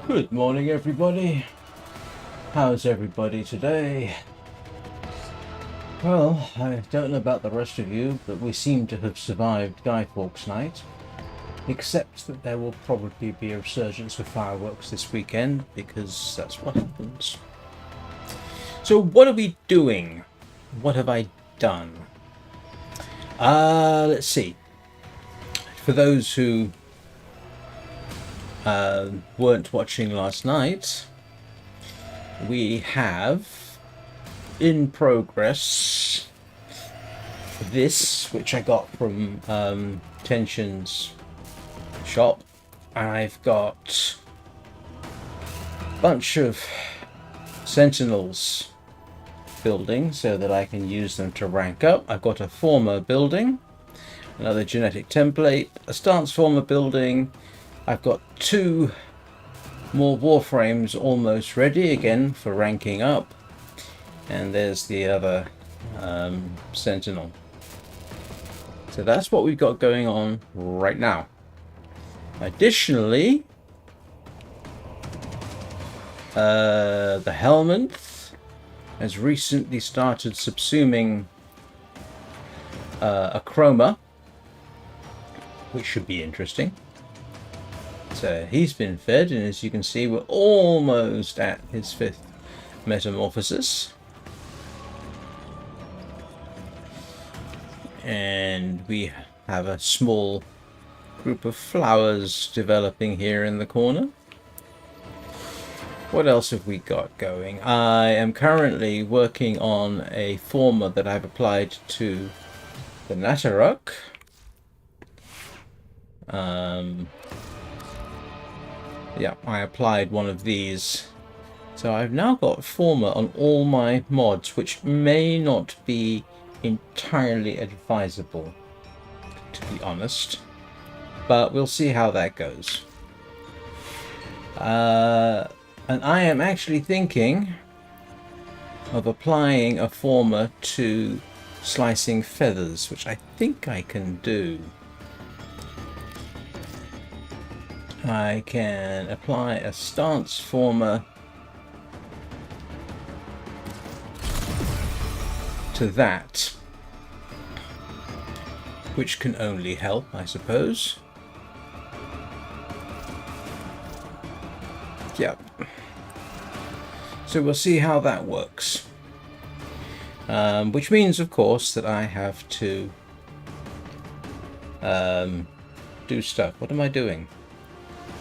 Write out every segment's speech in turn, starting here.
Good morning, everybody. How's everybody today? Well, I don't know about the rest of you, but we seem to have survived Guy Fawkes Night. Except that there will probably be a resurgence of fireworks this weekend, because that's what happens. So what are we doing? What have I done? Let's see. For those who weren't watching last night, we have in progress this, which I got from Tension's shop. I've got a bunch of sentinels building so that I can use them to rank up. I've got a forma building, another genetic template, a stance forma building. I've got 2 more Warframes almost ready again for ranking up, and there's the other sentinel. So that's what we've got going on right now. Additionally, the Helminth has recently started subsuming a chroma, which should be interesting. So he's been fed, and as you can see, we're almost at his 5th metamorphosis. And we have a small group of flowers developing here in the corner. What else have we got going? I am currently working on a forma that I've applied to the Nataruk. Yeah, I applied one of these. So I've now got forma on all my mods, which may not be entirely advisable, to be honest. But we'll see how that goes. And I am actually thinking of applying a forma to slicing feathers, which I think I can do. I can apply a stance forma to that, which can only help, I suppose. Yep. So we'll see how that works. Which means, of course, that I have to do stuff. What am I doing?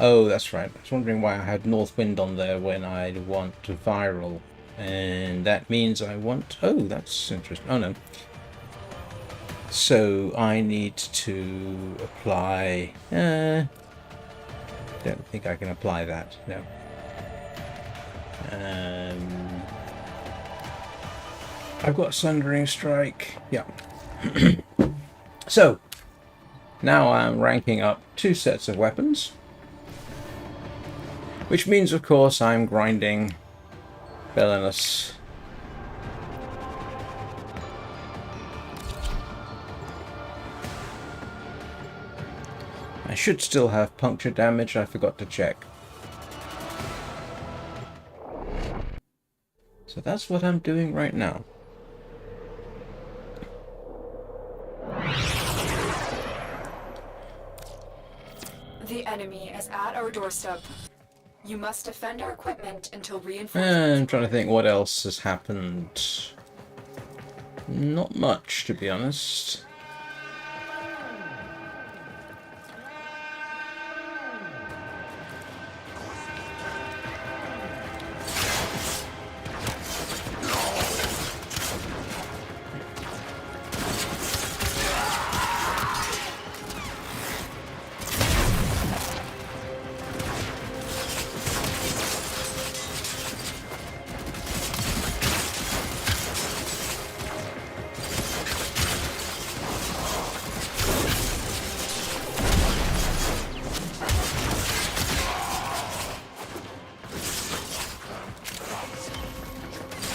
Oh, that's right. I was wondering why I had North Wind on there when I want to viral. And that means I want... Oh, that's interesting. Oh, no. So I need to apply... don't think I can apply that. No. I've got Sundering Strike. Yeah. So, now I'm ranking up 2 sets of weapons. Which means, of course, I'm grinding Belenus. I should still have puncture damage, I forgot to check. So that's what I'm doing right now. The enemy is at our doorstep. You must defend our equipment until reinforcements. I'm trying to think what else has happened. Not much, to be honest.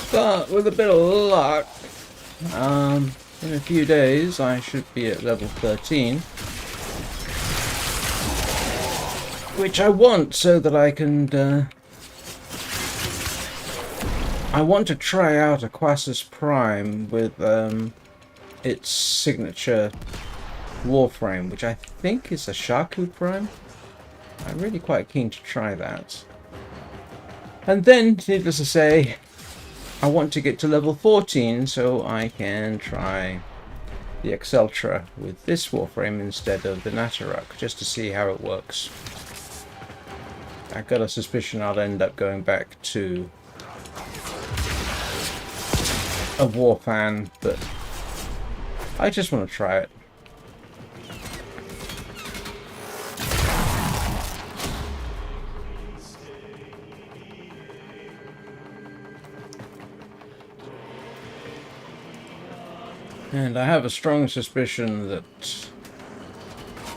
But with a bit of luck, in a few days I should be at level 13. which I want so that I can. I want to try out a Quassus Prime with its signature Warframe, which I think is a Shaku Prime. I'm really quite keen to try that. And then, needless to say, I want to get to level 14 so I can try the Exceltra with this Warframe instead of the Nataruk, just to see how it works. I've got a suspicion I'll end up going back to a Warfan, but I just want to try it. And I have a strong suspicion that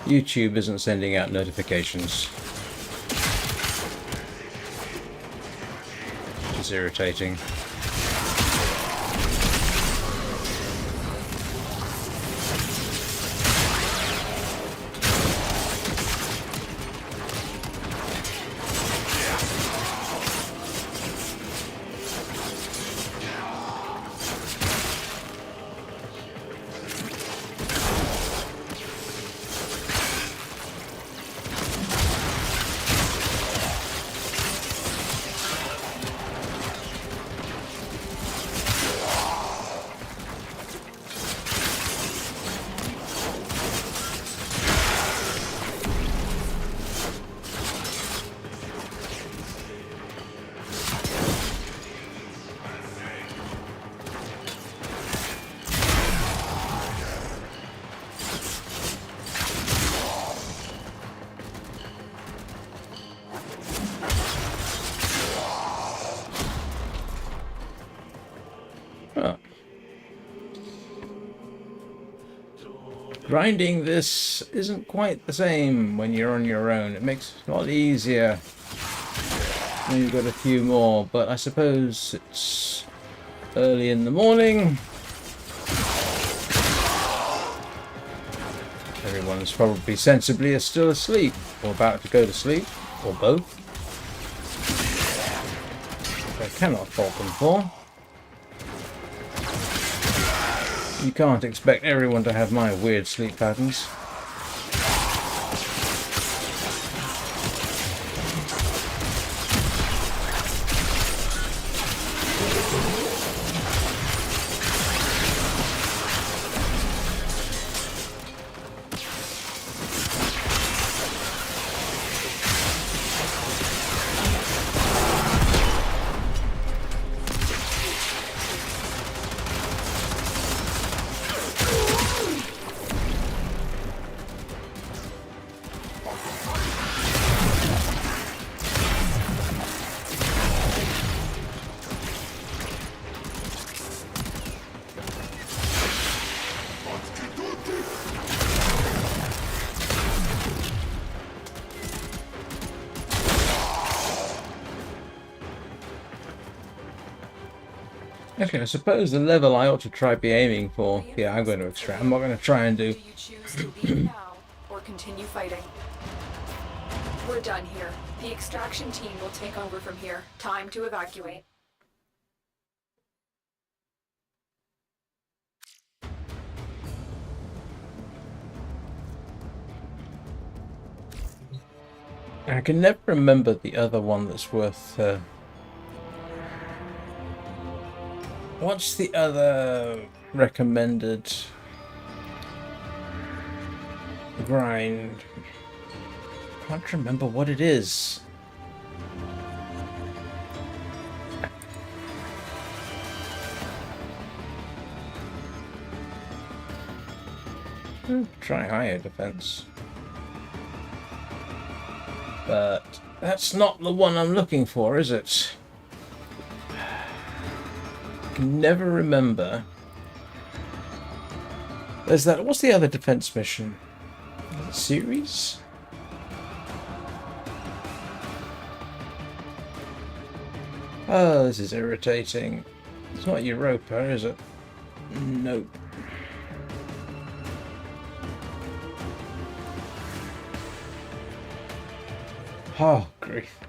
YouTube isn't sending out notifications. Which is irritating. Grinding this isn't quite the same when you're on your own. It makes it a lot easier when you've got a few more, but I suppose it's early in the morning. Everyone's probably sensibly still asleep, or about to go to sleep, or both. I cannot fault them for. You can't expect everyone to have my weird sleep patterns. Okay, I suppose the level I ought to try be aiming for. Yeah, I'm going to extract. I'm not going to try and do. Do you choose to leave now or continue fighting? We're done here. The extraction team will take over from here. Time to evacuate. I can never remember the other one that's worth. What's the other recommended grind? Can't remember what it is. Try higher defense. But that's not the one I'm looking for, is it? I can never remember. There's that. What's the other defense mission? Series? Oh, this is irritating. It's not Europa, is it? Nope. Oh, grief.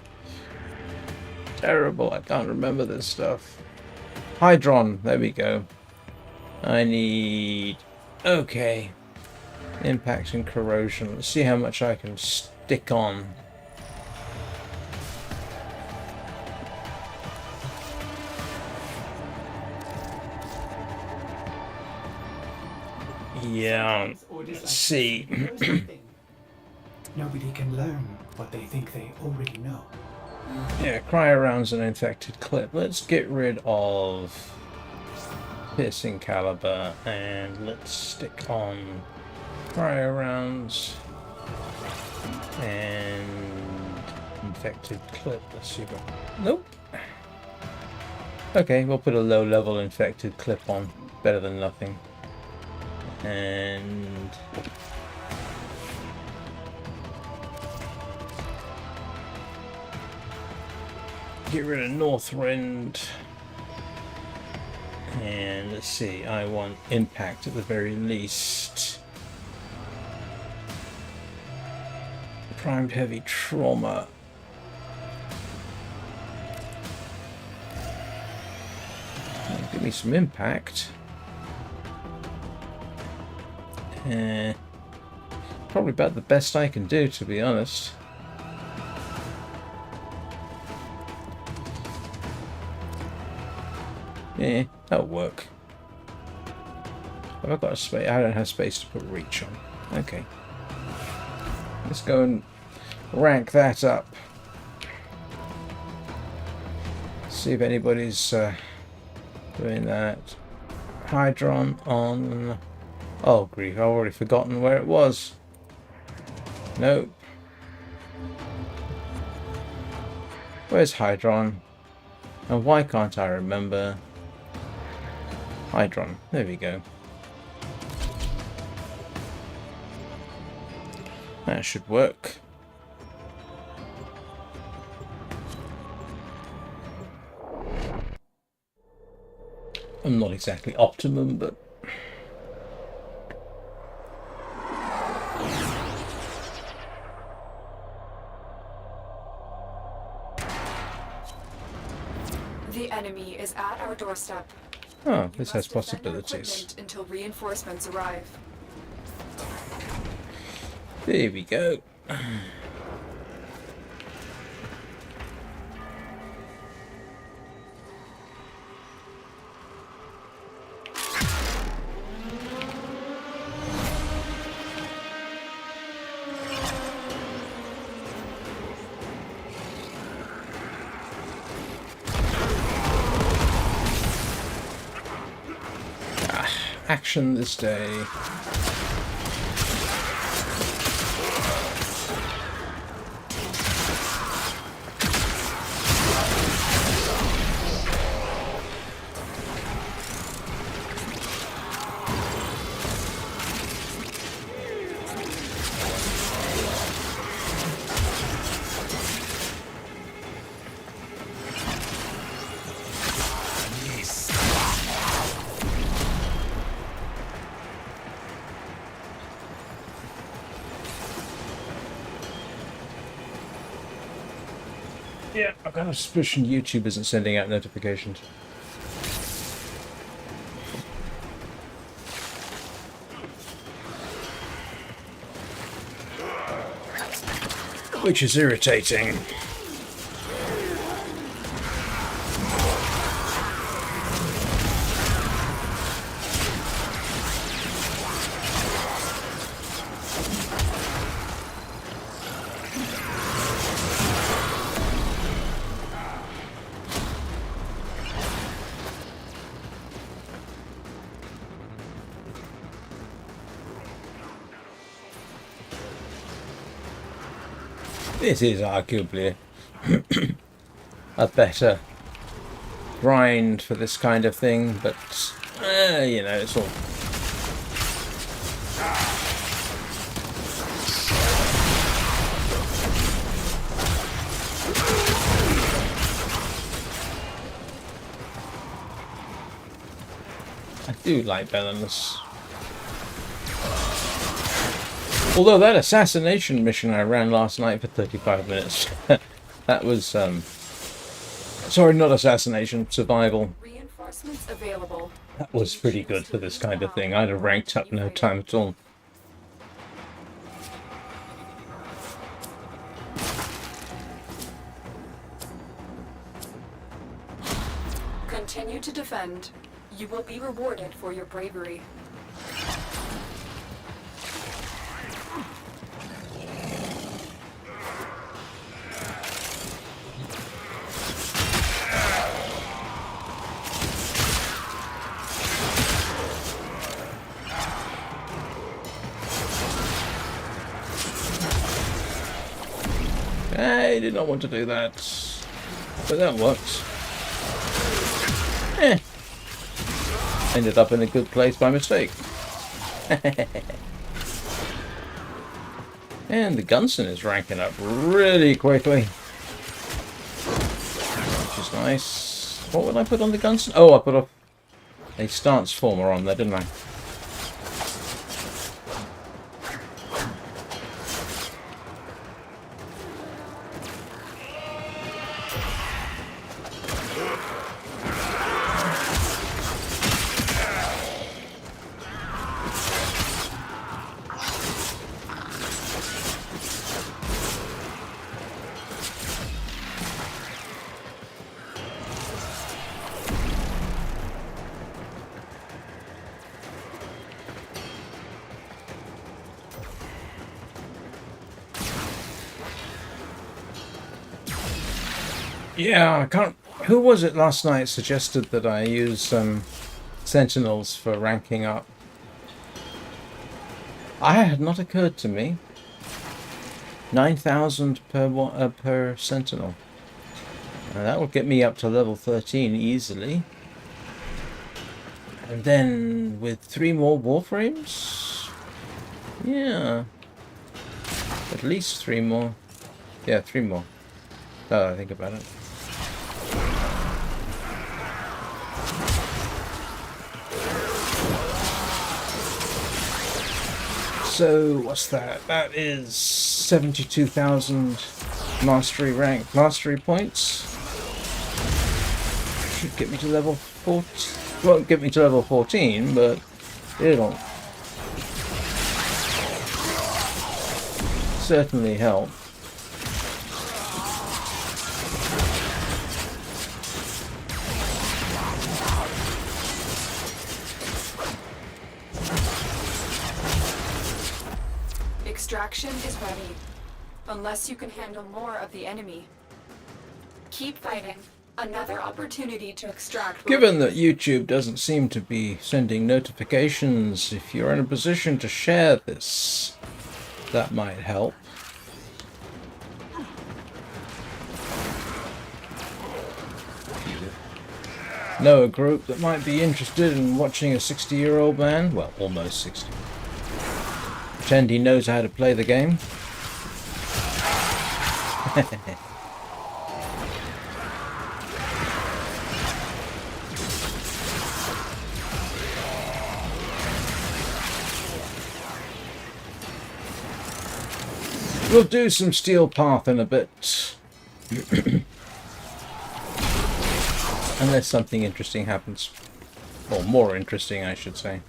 Terrible, I can't remember this stuff. Hydron, there we go. I need... Okay. Impact and corrosion. Let's see how much I can stick on. Yeah, let's see. Nobody can learn what they think they already know. Yeah, cryo rounds and infected clip. Let's get rid of piercing caliber and let's stick on cryo rounds and infected clip. Let's see what. Nope. Okay, we'll put a low level infected clip on. Better than nothing. And get rid of Northwind. And let's see, I want impact at the very least. Primed heavy trauma. Give me some impact. Probably about the best I can do, to be honest. Yeah, that'll work. Have I got a space? I don't have space to put reach on. Okay. Let's go and rank that up. See if anybody's doing that. Hydron on... Oh, grief, I've already forgotten where it was. Nope. Where's Hydron? And why can't I remember? Hydron. There we go. That should work. I'm not exactly optimum, but... The enemy is at our doorstep. Oh, You this has must defend our possibilities. equipment until reinforcements arrive. There we go. Action this day. Yeah, I've got a suspicion YouTube isn't sending out notifications. Which is irritating. This is arguably a better grind for this kind of thing, but you know, it's all. I do like balance. Although that assassination mission I ran last night for 35 minutes, that was, sorry, not assassination, survival. Reinforcements available. That was pretty good for this kind of thing. I'd have ranked up no time at all. Continue to defend. You will be rewarded for your bravery. I did not want to do that, but that worked. Ended up in a good place by mistake. And the Gunson is ranking up really quickly, which is nice. What would I put on the Gunson? Oh, I put a stance former on there, didn't I? Yeah, I can't... Who was it last night suggested that I use Sentinels for ranking up? I had not occurred to me. 9,000 per Sentinel. That will get me up to level 13 easily. And then with 3 more Warframes? Yeah. At least 3 more. Yeah, 3 more. Oh, I think about it. So, what's that? That is 72,000 mastery points. Should get me to level 14. Won't get me to level 14, but it'll certainly help. Extraction is ready, unless you can handle more of the enemy. Keep fighting. Another opportunity to extract. Given that YouTube doesn't seem to be sending notifications, if you're in a position to share this, that might help. Know a group that might be interested in watching a 60-year-old man, well, almost 60, pretend he knows how to play the game. We'll do some Steel Path in a bit. Unless something interesting happens. Or more interesting, I should say.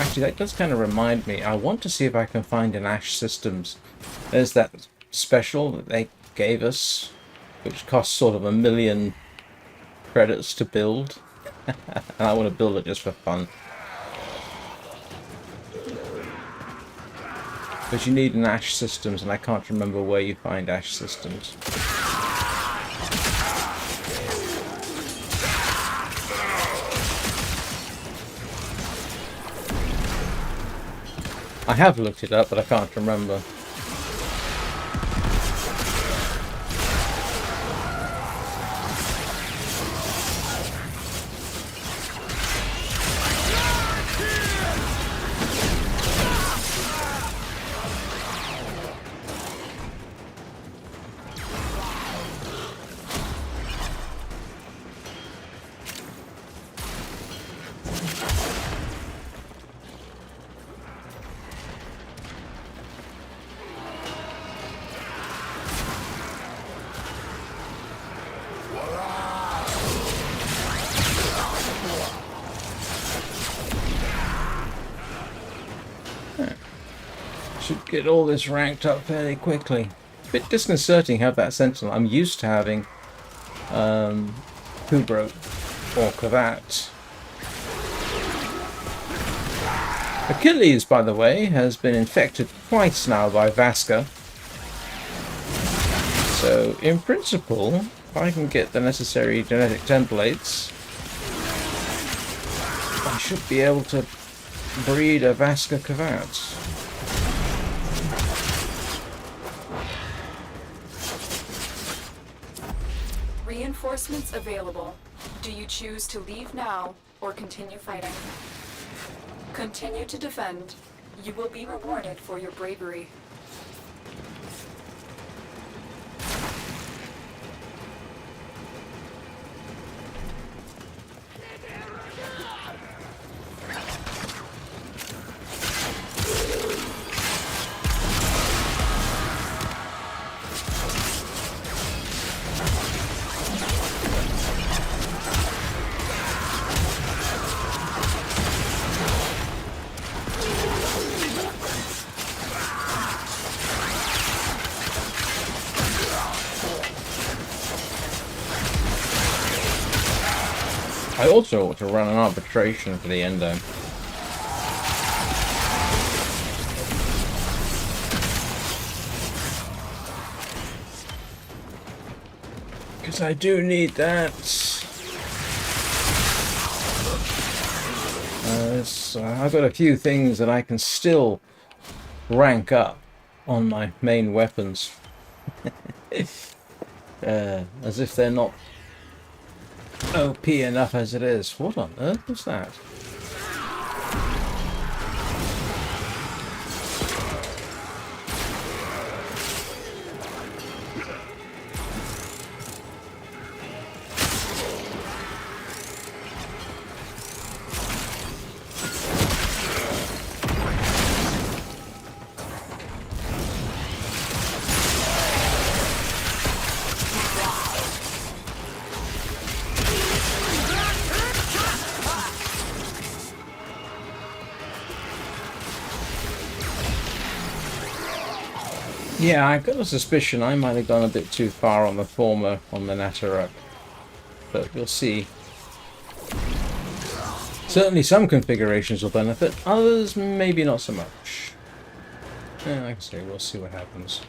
Actually, that does kind of remind me. I want to see if I can find an Ash Systems. There's that special that they gave us, which costs sort of 1 million credits to build. And I want to build it just for fun. But you need an Ash Systems, and I can't remember where you find Ash Systems. I have looked it up, but I can't remember. get all this ranked up fairly quickly. A bit disconcerting have that sentinel. I'm used to having Kubrow or Kavat. Achilles, by the way, has been infected twice now by Vaska. So, in principle, if I can get the necessary genetic templates, I should be able to breed a Vaska Kavat. Reinforcements available. Do you choose to leave now or continue fighting? Continue to defend. You will be rewarded for your bravery. I also ought to run an arbitration for the endo. Because I do need that. I've got a few things that I can still rank up on my main weapons. As if they're not OP enough as it is. What on earth was that? Yeah, I got a suspicion I might have gone a bit too far on the forma on the Nataruk, but we'll see. Certainly some configurations will benefit, others maybe not so much. Yeah, like I say, we'll see what happens.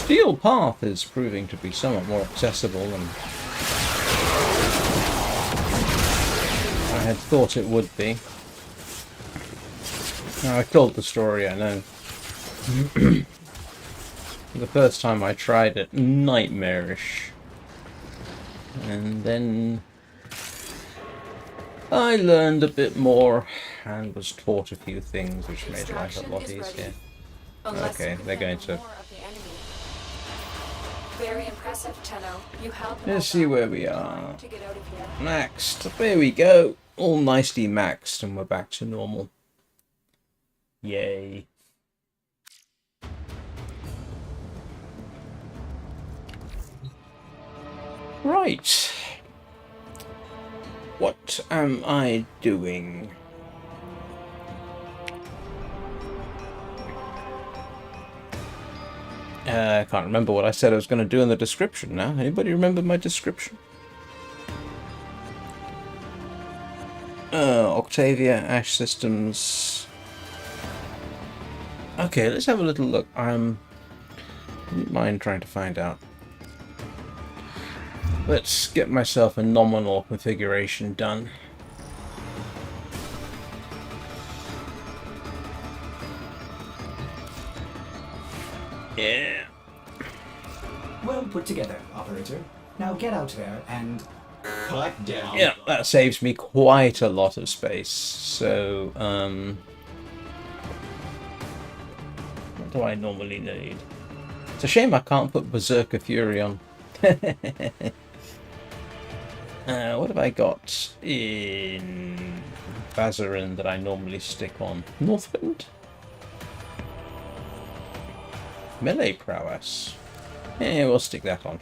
Steel Path is proving to be somewhat more accessible than I had thought it would be. Now, I told the story, I know. The first time I tried it, nightmarish. And then I learned a bit more and was taught a few things which made life a lot easier. Okay, they're going to... Very impressive, Tenno. You helped. Let's see where we are. Maxed. There we go. All nicely maxed, and we're back to normal. Yay. Right. What am I doing? I can't remember what I said I was going to do in the description now. Anybody remember my description? Octavia, Ash Systems. Okay, let's have a little look. I don't mind trying to find out. Let's get myself a nominal configuration done. Yeah. Well put together, operator. Now get out there and cut down. Yeah, that saves me quite a lot of space. So, what do I normally need? It's a shame I can't put Berserker Fury on. What have I got in Vazarin that I normally stick on? Northwind? Melee prowess. Yeah, we'll stick that on.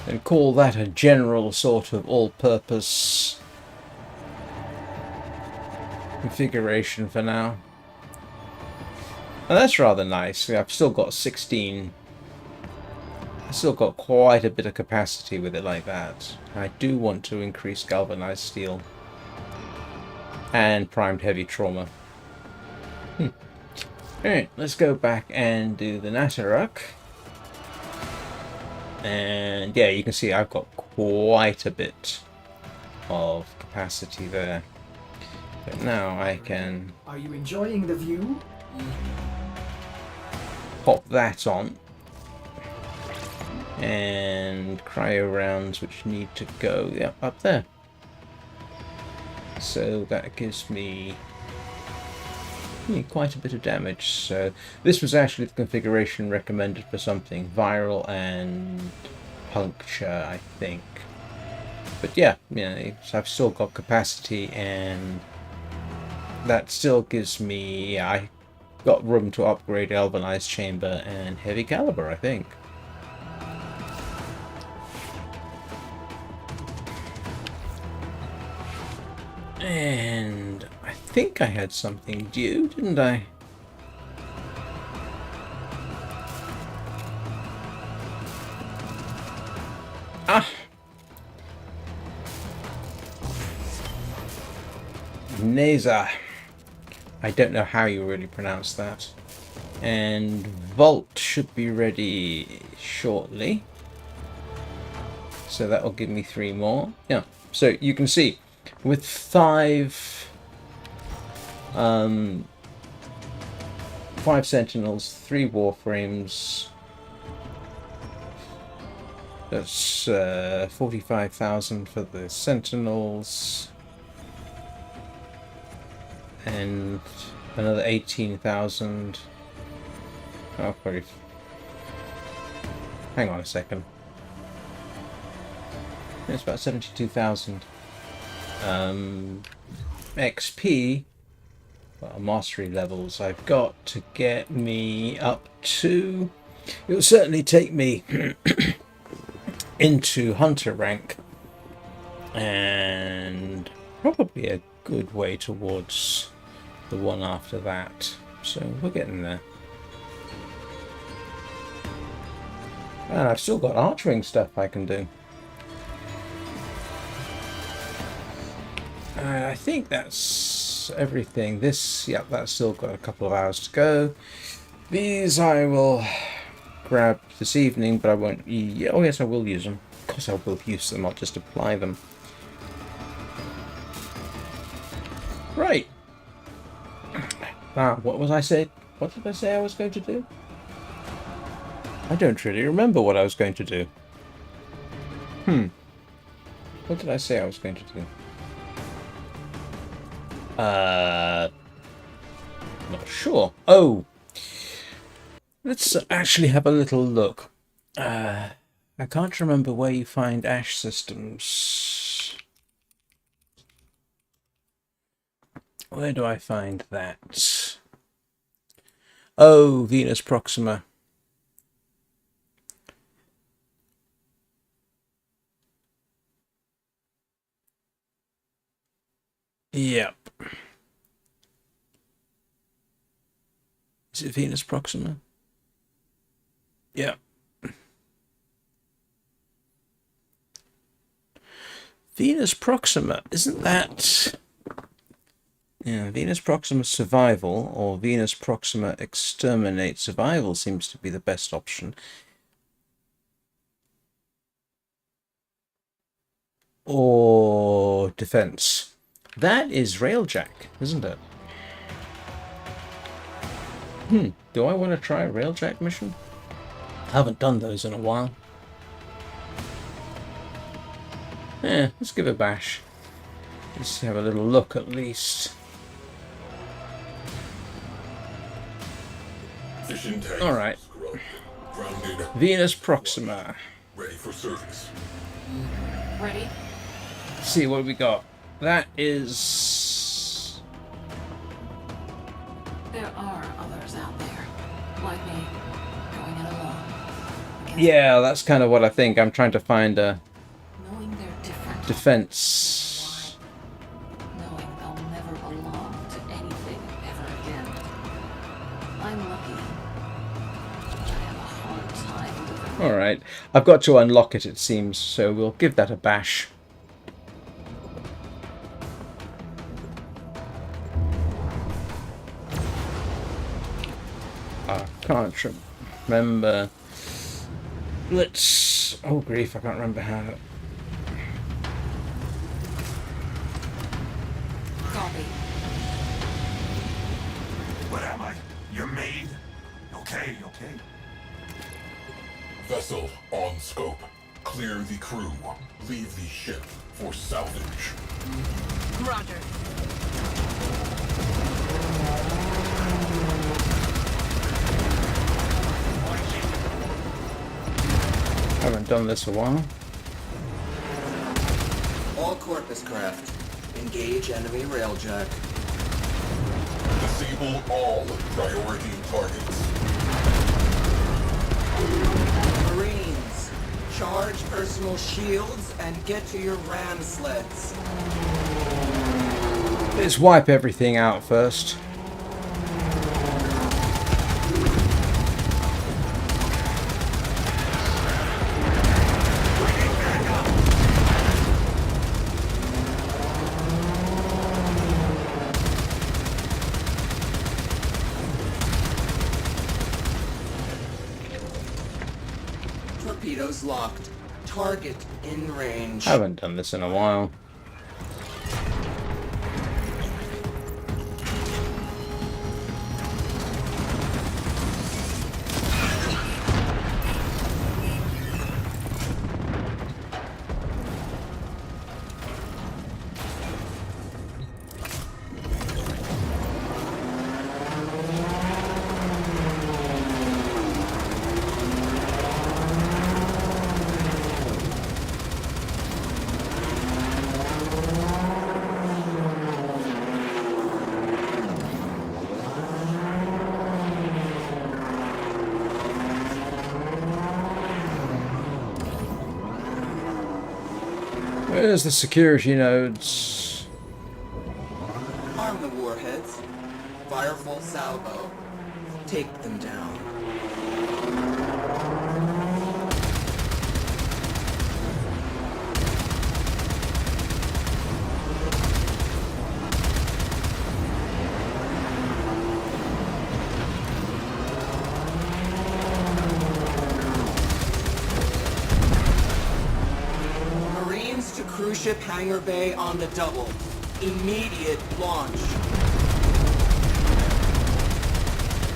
And call that a general sort of all-purpose configuration for now. And that's rather nice. I've still got 16. I've still got quite a bit of capacity with it like that. I do want to increase galvanized steel and primed heavy trauma. Alright, let's go back and do the Nataruk. And yeah, you can see I've got quite a bit of capacity there. But now I can... Are you enjoying the view? pop that on. And cryo rounds which need to go up there. So that gives me quite a bit of damage. So this was actually the configuration recommended for something viral and puncture, I think. But yeah, so I've still got capacity, and that still gives me, I got room to upgrade Galvanized Chamber and Heavy Caliber, I think. And I think I had something due, didn't I? Ah! Neza. I don't know how you really pronounce that. And Vault should be ready shortly. So that will give me 3 more. Yeah, so you can see with 5 Sentinels, 3 Warframes, that's 45,000 for the Sentinels, and another 18,000. Oh, probably. Hang on a second. It's about 72,000 XP. Well, mastery levels I've got to get me up to. It will certainly take me into hunter rank, and probably a good way towards the one after that. So we're getting there. And I've still got archering stuff I can do. I think that's everything. This, yep, that's still got a couple of hours to go. These I will grab this evening, but I won't. Oh yes, I will use them. Of course, I will use them. I'll just apply them. Right. Now, what was I saying? What did I say I was going to do? I don't really remember what I was going to do. What did I say I was going to do? Not sure. Oh, let's actually have a little look. I can't remember where you find ash systems. Where do I find that? Oh, Venus Proxima. Yep. Is it Venus Proxima? Yep. Venus Proxima, isn't that... Yeah, Venus Proxima Survival or Venus Proxima Exterminate. Survival seems to be the best option. or defense? That is railjack, isn't it? Do I want to try a railjack mission? I haven't done those in a while. Yeah, let's give it a bash. Let's have a little look at least. Alright. Venus Proxima. Ready for service. Ready? Let's see what we got. That is... There are others out there, like me, going it alone. Yeah, that's kind of what I think. I'm trying to find a Knowing they're different. defense. Knowing they'll never belong to anything ever again. I'm lucky. But I have a hard time with it. Alright. I've got to unlock it, it seems, so we'll give that a bash. I can't remember. Let's... Oh, grief, I can't remember how to... Copy. What am I? Your maid? Okay. Vessel on scope. Clear the crew. Leave the ship for salvage. Roger. Haven't done this a while. All Corpus craft. Engage enemy railjack. Disable all priority targets. Marines, charge personal shields and get to your ram sleds. Let's wipe everything out first. Torpedoes locked. Target in range. I haven't done this in a while. Where's the security nodes? Arm the warheads. Fire full salvo. Take them down. Marines to cruise ship hangar bay on the double. Immediate launch.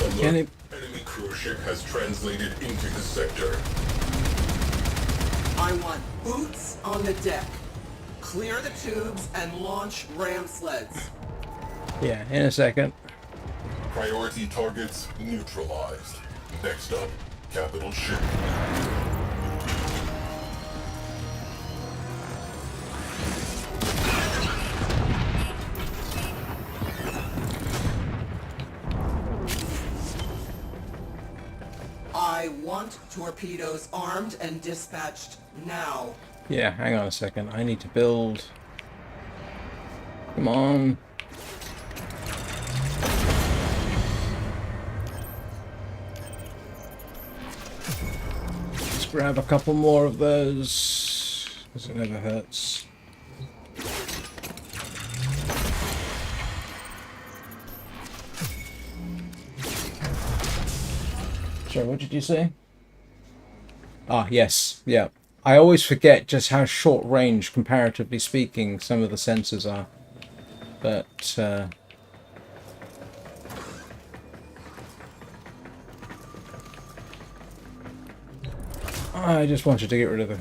Alert. Can it- Enemy cruise ship has translated into the sector. I want boots on the deck. Clear the tubes and launch ram sleds. Yeah, in a second. Priority targets neutralized. Next up, capital ship. I want torpedoes armed and dispatched now. Yeah, hang on a second. I need to build... Come on. Let's grab a couple more of those, because it never hurts. Sorry, what did you say? Ah, yes. Yeah. I always forget just how short range, comparatively speaking, some of the sensors are. But I just wanted to get rid of them.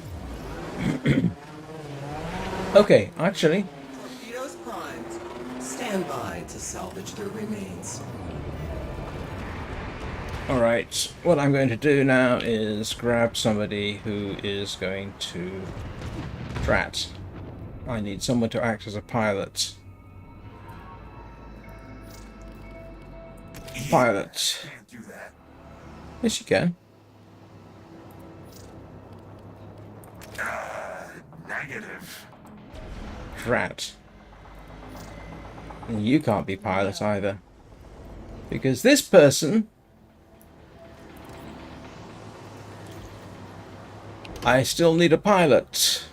Okay, actually, Torpedoes primed. Stand by to salvage their remains. alright, what I'm going to do now is grab somebody who is going to... Drat. I need someone to act as a pilot. Pilot. Do that. Yes, you can. Negative. Drat. And you can't be pilot either. Because this person... I still need a pilot.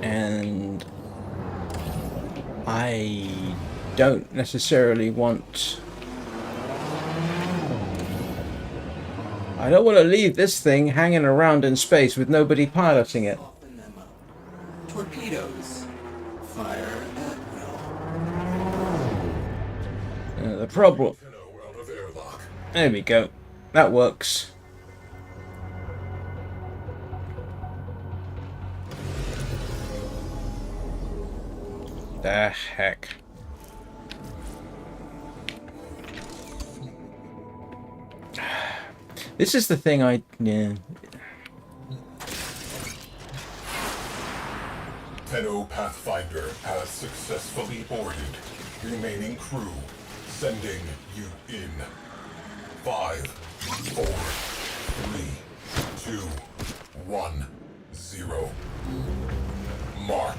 And... I don't necessarily want... I don't want to leave this thing hanging around in space with nobody piloting it. Soften them up. Torpedoes. Fire at will. The problem... Tenno out of airlock. There we go. That works. The heck. This is the thing yeah. Tenno Pathfinder has successfully boarded. Remaining crew sending you in. 5, 4, 3, 2, 1, 0. Mark.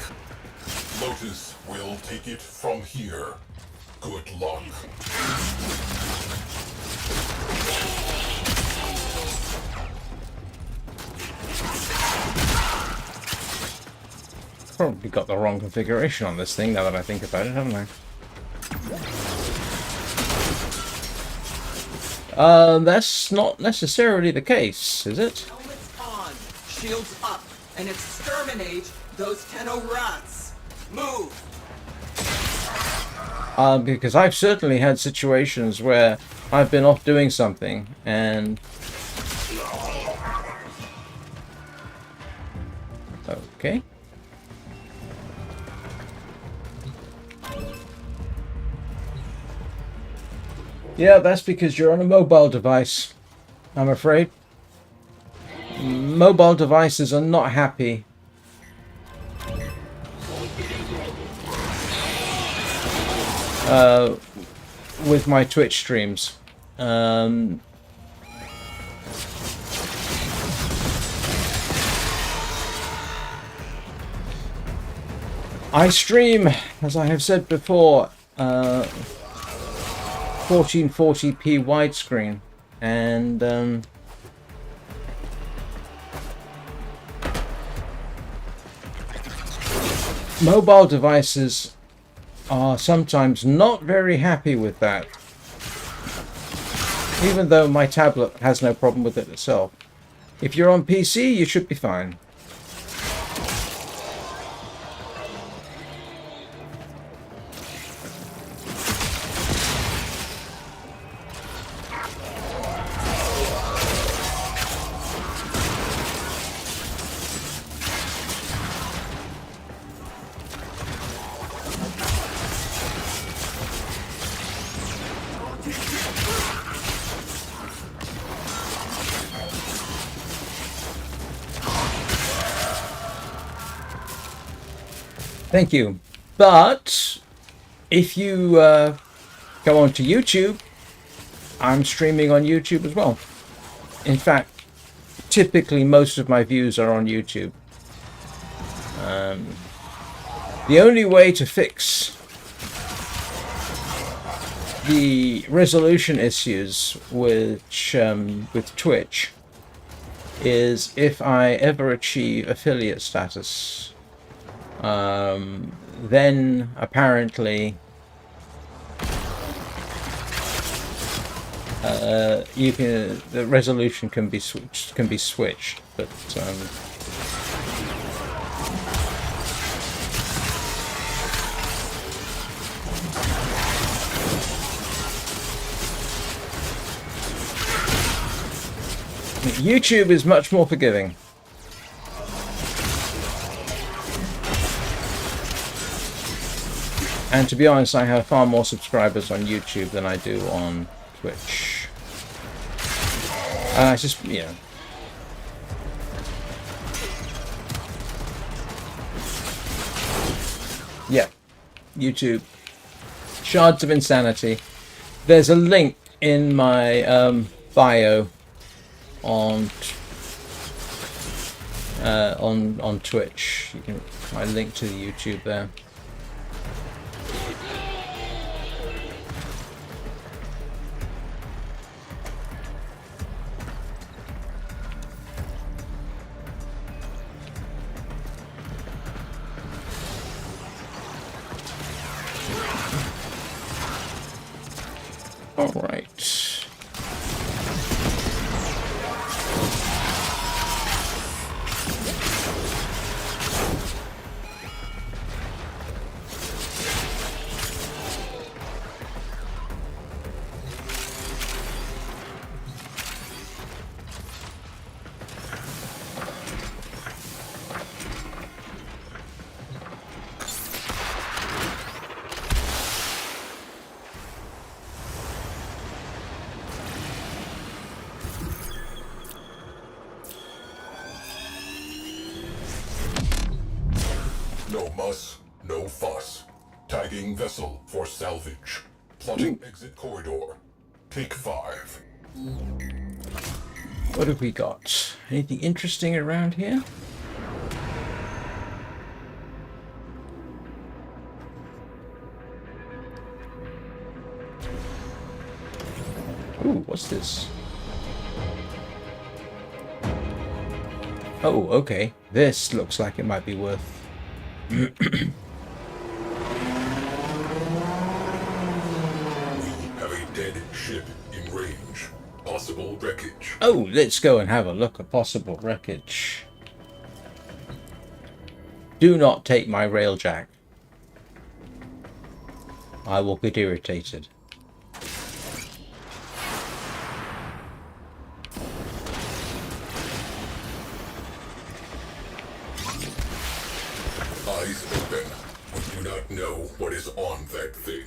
Lotus will take it from here. Good luck. Probably got the wrong configuration on this thing now that I think about it, haven't I? That's not necessarily the case, is it? Helmets on. Shields up. And exterminate those Tenno rats. Move. Because I've certainly had situations where I've been off doing something and... Okay. Yeah, that's because you're on a mobile device, I'm afraid. Mobile devices are not happy. With my Twitch streams. I stream, as I have said before, 1440p widescreen, and mobile devices are sometimes not very happy with that, even though my tablet has no problem with it itself. If you're on PC, you should be fine. Thank you. But if you go onto YouTube, I'm streaming on YouTube as well. In fact, typically most of my views are on YouTube. The only way to fix the resolution issues with Twitch is if I ever achieve affiliate status. Then apparently the resolution can be switched, but YouTube is much more forgiving. And to be honest, I have far more subscribers on YouTube than I do on Twitch. And I just, you know. Yeah, YouTube. Shards of Insanity. There's a link in my bio on Twitch. You can find a link to the YouTube there. All right. No muss, no fuss. Tagging vessel for salvage. Plotting exit corridor. Take 5. What have we got? Anything interesting around here? Ooh, what's this? Oh, okay. This looks like it might be worth... We have a dead ship in range. Possible wreckage. Oh, let's go and have a look at possible wreckage. Do not take my railjack. I will get irritated. Eyes open. We do not know what is on that thing.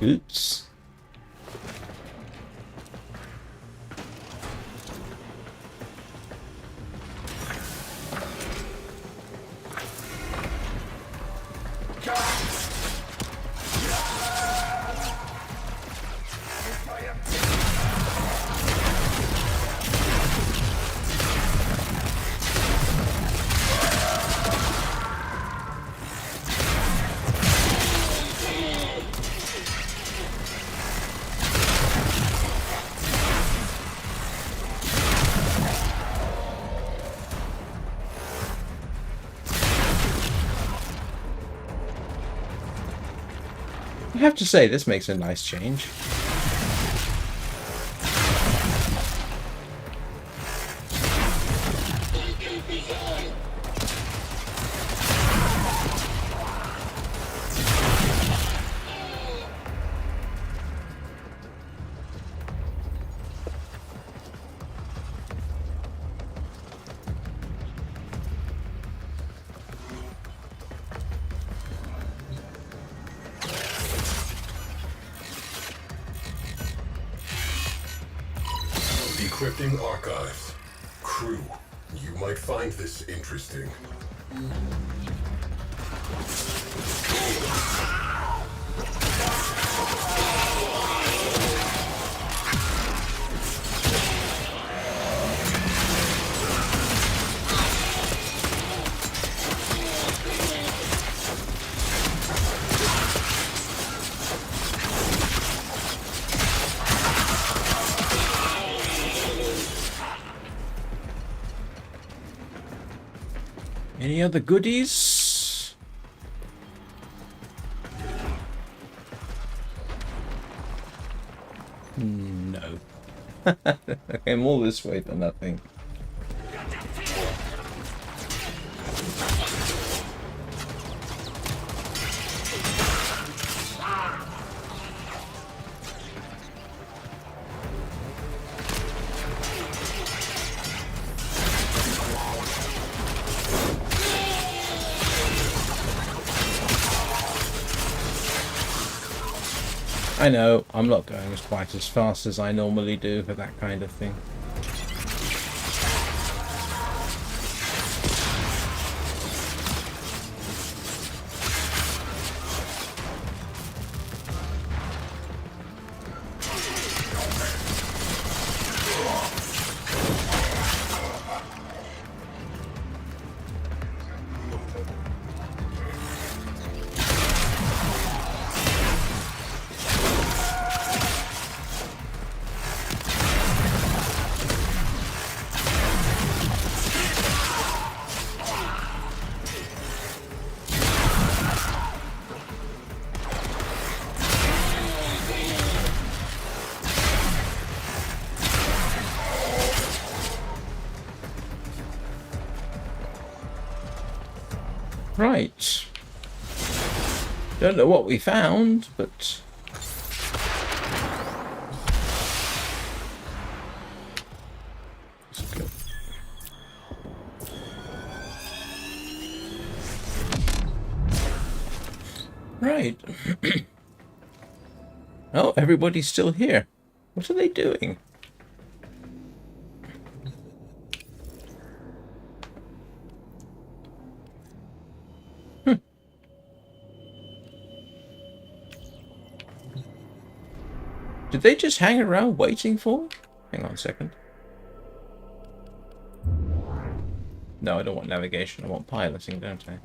Oops. I have to say, this makes a nice change. Decrypting archives. Crew, you might find this interesting. Any other goodies? No. I came all this way for nothing. I know, I'm not going quite as fast as I normally do for that kind of thing. Right. Don't know what we found, but... Let's go. Right. Oh, everybody's still here. What are they doing? Did they just hang around waiting for me? Hang on a second. No, I don't want navigation. I want piloting, don't I?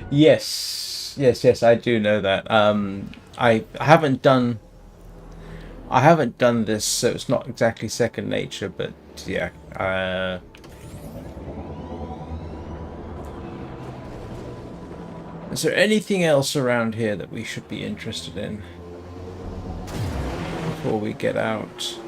Yes, I do know that. I haven't done this, so it's not exactly second nature, but yeah. Is there anything else around here that we should be interested in before we get out?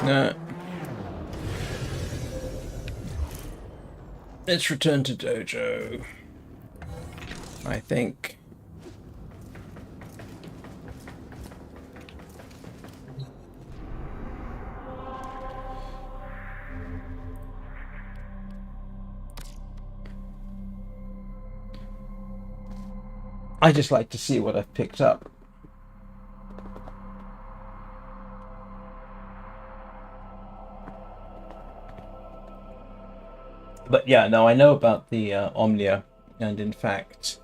No. Let's return to dojo, I think. I just like to see what I've picked up. But yeah, no, I know about the Omnia, and in fact,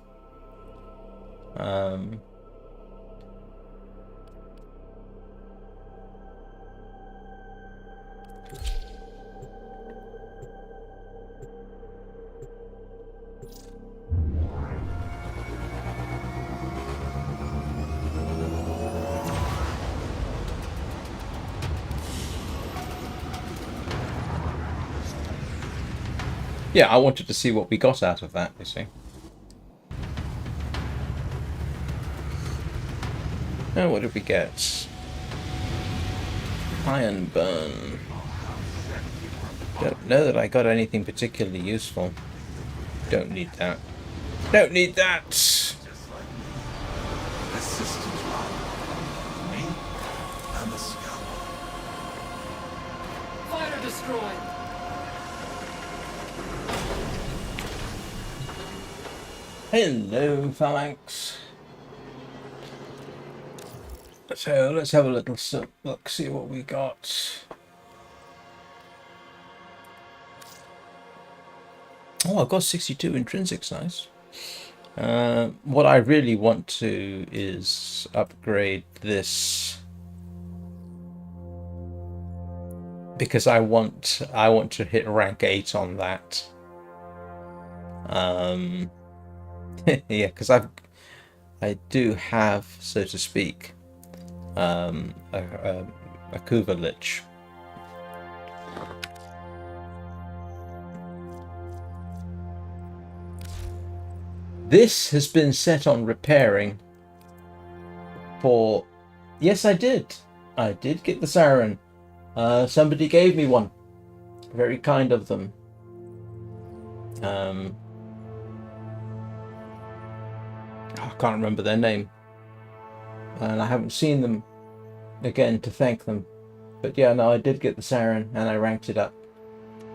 Yeah, I wanted to see what we got out of that, you see. Now, what did we get? Iron burn. Don't know that I got anything particularly useful. Don't need that. Don't need that! Fighter destroyed. Hello, Phalanx. So let's have a little look, see what we got. Oh, I've got 62 intrinsics, nice. What I really want to is upgrade this, because I want to hit rank 8 on that. Yeah, because I do have, so to speak, a Kuva Lich. This has been set on repairing for... Yes, I did. I did get the siren. Somebody gave me one. Very kind of them. I can't remember their name. And I haven't seen them again to thank them. But yeah, no, I did get the siren and I ranked it up.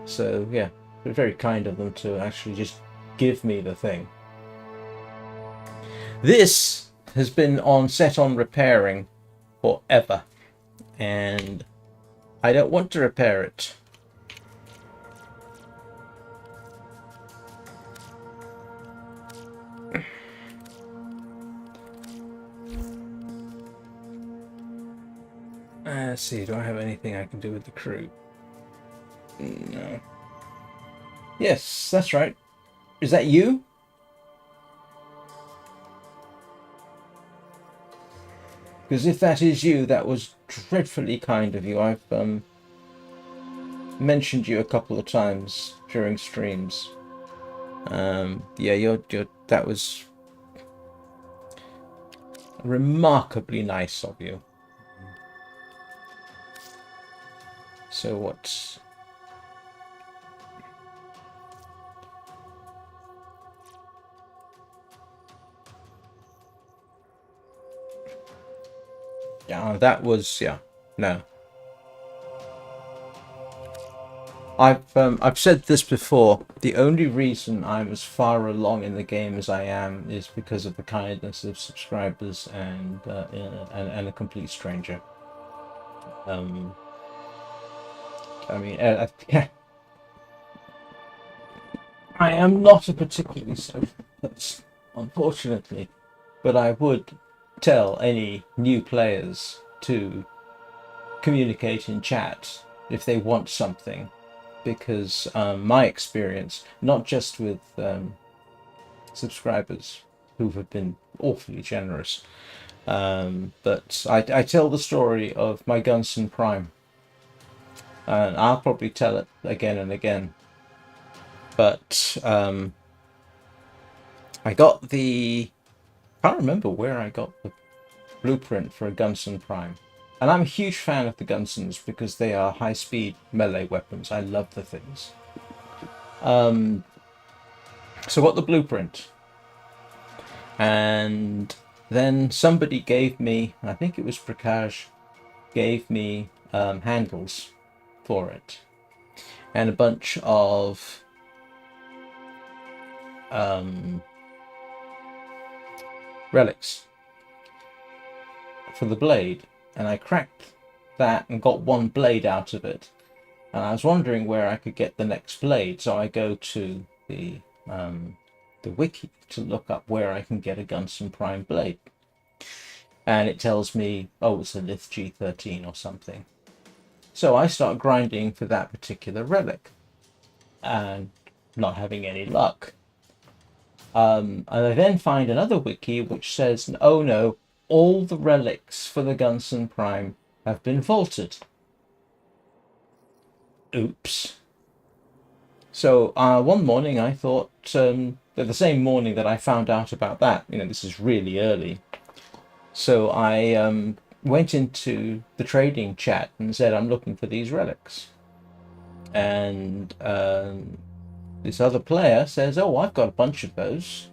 So yeah, it was very kind of them to actually just give me the thing. This has been set on repairing forever, and I don't want to repair it. Let's see, do I have anything I can do with the crew? No. Yes, that's right. Is that you? Because if that is you, that was dreadfully kind of you. I've mentioned you a couple of times during streams. Yeah, that was remarkably nice of you. So what's... Yeah, that was, yeah, no. I've said this before. The only reason I'm as far along in the game as I am is because of the kindness of subscribers and a complete stranger. I mean, yeah. I am not a particularly social person, unfortunately, but I would tell any new players to communicate in chat if they want something, because my experience, not just with subscribers who have been awfully generous, but I tell the story of my Gunson Prime, and I'll probably tell it again and again, but I got the... I can't remember where I got the blueprint for a Gunson Prime. And I'm a huge fan of the Gunsons because they are high-speed melee weapons. I love the things. So I got the blueprint. And then somebody gave me, I think it was Prakash, gave me handles for it. And a bunch of... relics for the blade, and I cracked that and got one blade out of it, and I was wondering where I could get the next blade, so I go to the wiki to look up where I can get a Gunson Prime blade, and it tells me, oh, it's a Lith G13 or something. So I start grinding for that particular relic and not having any luck. And I then find another wiki which says, oh no, all the relics for the Gunson Prime have been vaulted. Oops. So one morning I thought, that the same morning that I found out about that, this is really early. So I went into the trading chat and said, I'm looking for these relics. And this other player says, oh, I've got a bunch of those.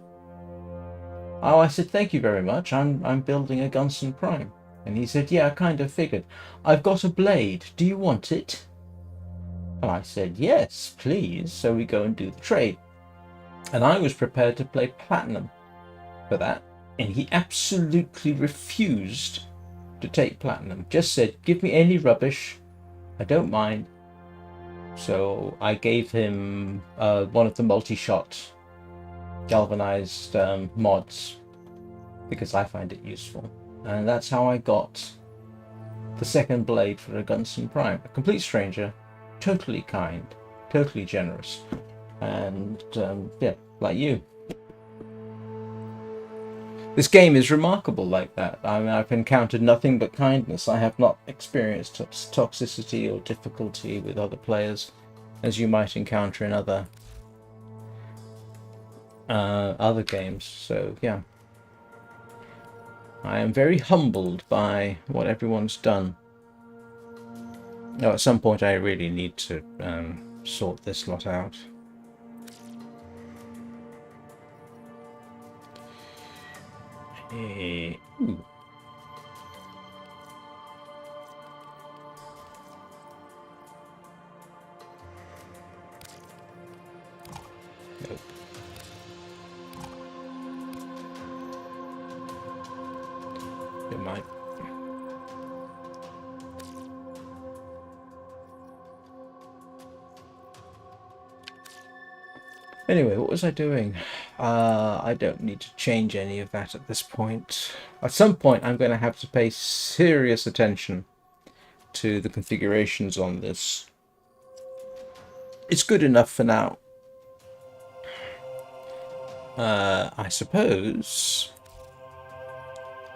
Oh, I said, thank you very much. I'm building a Gunson Prime. And he said, yeah, I kind of figured. I've got a blade. Do you want it? And I said, yes, please. So we go and do the trade. And I was prepared to play platinum for that. And he absolutely refused to take platinum. Just said, give me any rubbish. I don't mind. So I gave him one of the multi-shot galvanized mods because I find it useful. And that's how I got the second blade for a Gunson Prime. A complete stranger, totally kind, totally generous. And yeah, like you. This game is remarkable like that. I mean, I've encountered nothing but kindness. I have not experienced toxicity or difficulty with other players, as you might encounter in other games. So yeah, I am very humbled by what everyone's done. Now, at some point, I really need to sort this lot out. Ooh. Nope. It might. Anyway, what was I doing? I don't need to change any of that at this point. At some point, I'm going to have to pay serious attention to the configurations on this. It's good enough for now. I suppose.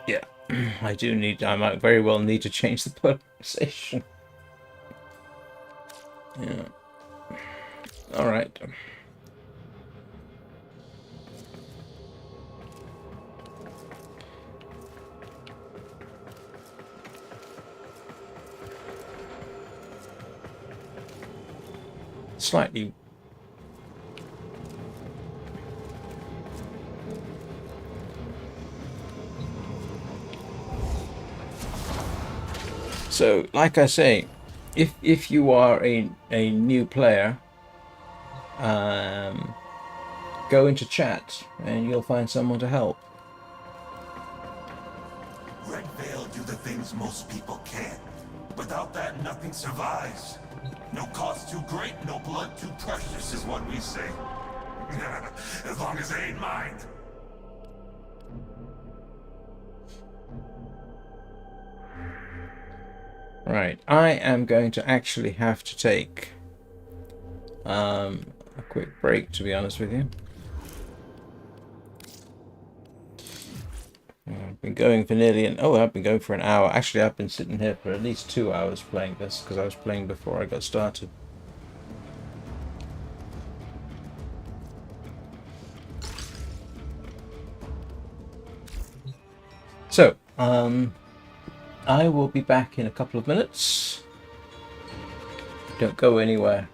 Yeah, I might very well need to change the polarization. Yeah. All right. Slightly. So, like I say, if you are a new player, go into chat and you'll find someone to help. Red Veil do the things most people can't. Without that, nothing survives. No cost too great, no blood too precious is what we say. As long as they ain't mine. Right, I am going to actually have to take a quick break, to be honest with you. I've been going for I've been going for an hour. Actually, I've been sitting here for at least 2 hours playing this, because I was playing before I got started. So, I will be back in a couple of minutes. Don't go anywhere.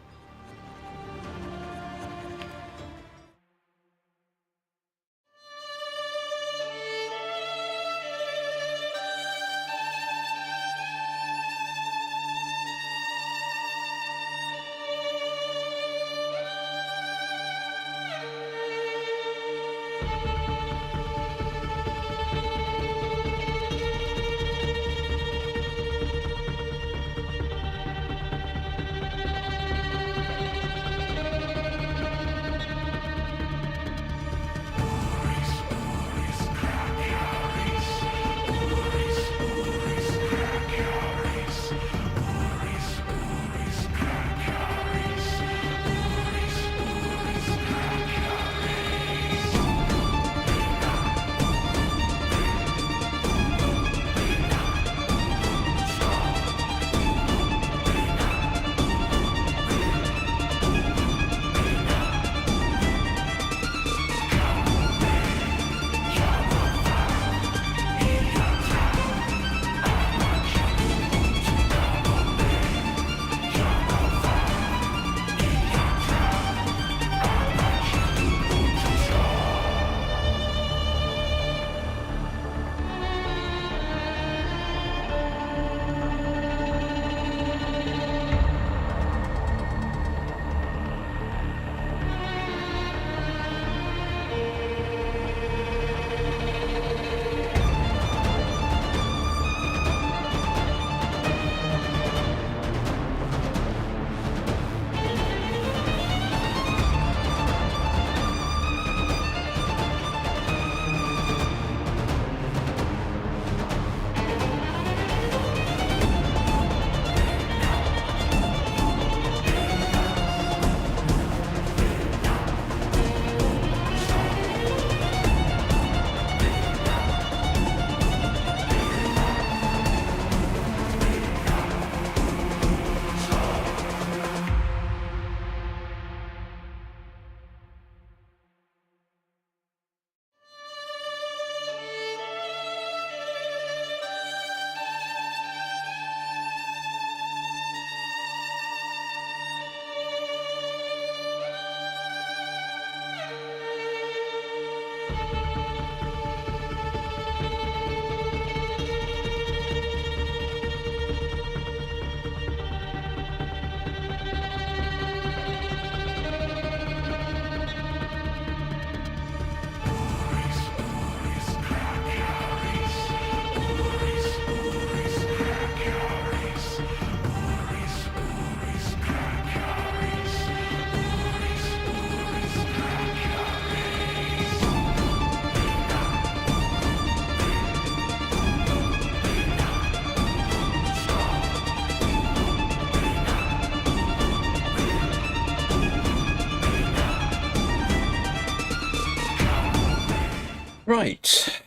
Right.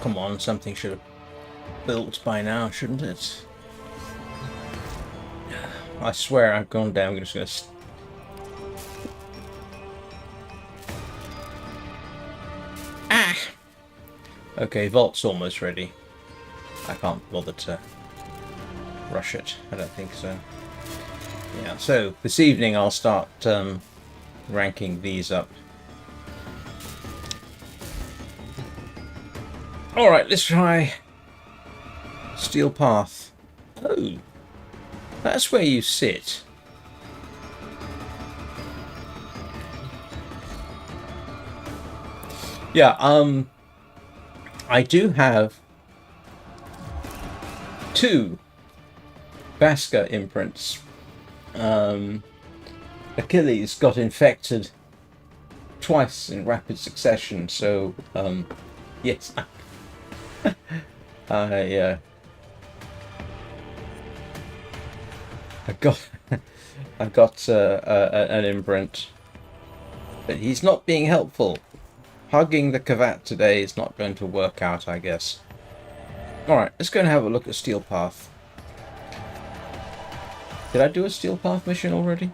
Come on, something should have built by now, shouldn't it? I swear I've gone down. I'm just going to... Ah! Okay, Vault's almost ready. I can't bother to rush it. I don't think so. Yeah, so this evening I'll start ranking these up. Alright, let's try Steel Path. Oh, that's where you sit. Yeah, I do have 2 Vasca imprints. Achilles got infected twice in rapid succession, so yes, I got an imprint, but he's not being helpful. Hugging the Kavat today is not going to work out, I guess. Alright, let's go and have a look at Steel Path. Did I do a Steel Path mission already?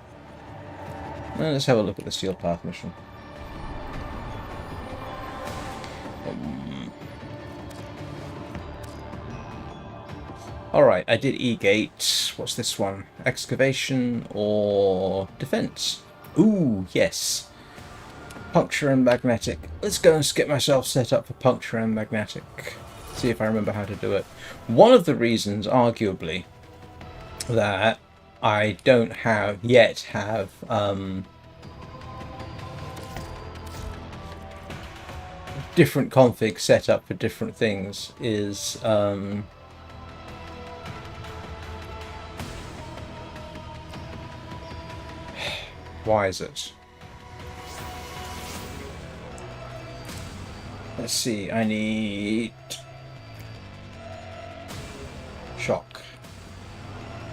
No, let's have a look at the Steel Path mission. Alright, I did E-Gate. What's this one? Excavation or defense? Ooh, yes. Puncture and magnetic. Let's go and get myself set up for puncture and magnetic. See if I remember how to do it. One of the reasons, arguably, that I don't yet have different configs set up for different things is why is it? Let's see, I need shock,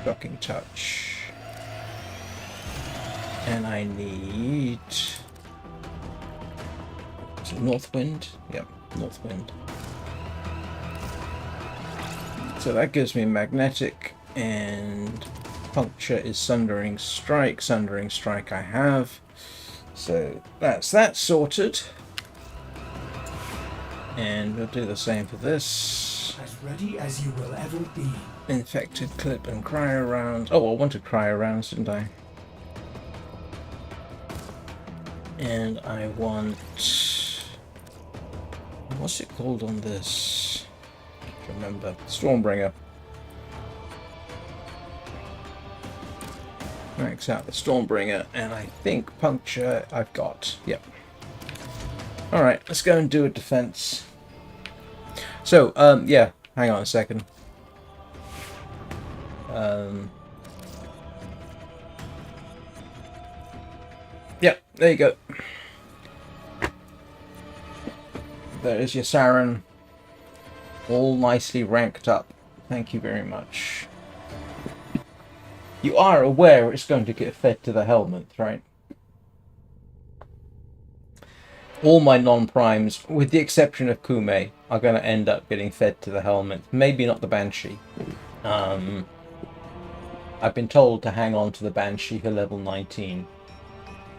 shocking touch, and I need, is it North Wind? Yep, North Wind. So that gives me magnetic, and puncture is Sundering Strike. Sundering Strike I have, so that's that sorted. And we'll do the same for this. As ready as you will ever be. Infected clip and cryo rounds. Oh, I wanted cryo rounds, didn't I? And I want... what's it called on this? I can't remember. Stormbringer. Max out the Stormbringer, and I think puncture I've got. Yep. Alright, let's go and do a defense. So, yeah, hang on a second. Yep, there you go. There is your Saren. All nicely ranked up. Thank you very much. You are aware it's going to get fed to the helmet, right? All my non-primes, with the exception of Kume, are going to end up getting fed to the helmet. Maybe not the Banshee. I've been told to hang on to the Banshee to level 19.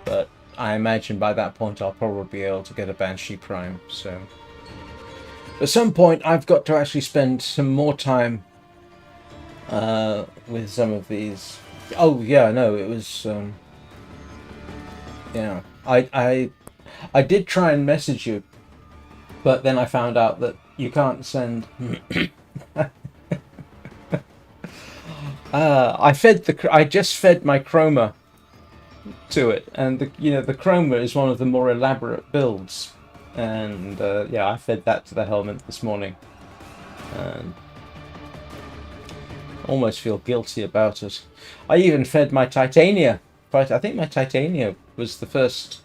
But I imagine by that point I'll probably be able to get a Banshee Prime. So at some point I've got to actually spend some more time with some of these. Oh yeah, no, it was... yeah, I did try and message you, but then I found out that you can't send. I just fed my chroma to it, and the chroma is one of the more elaborate builds, and yeah, I fed that to the helmet this morning, and almost feel guilty about it. I even fed my Titania, but I think my Titania was the first.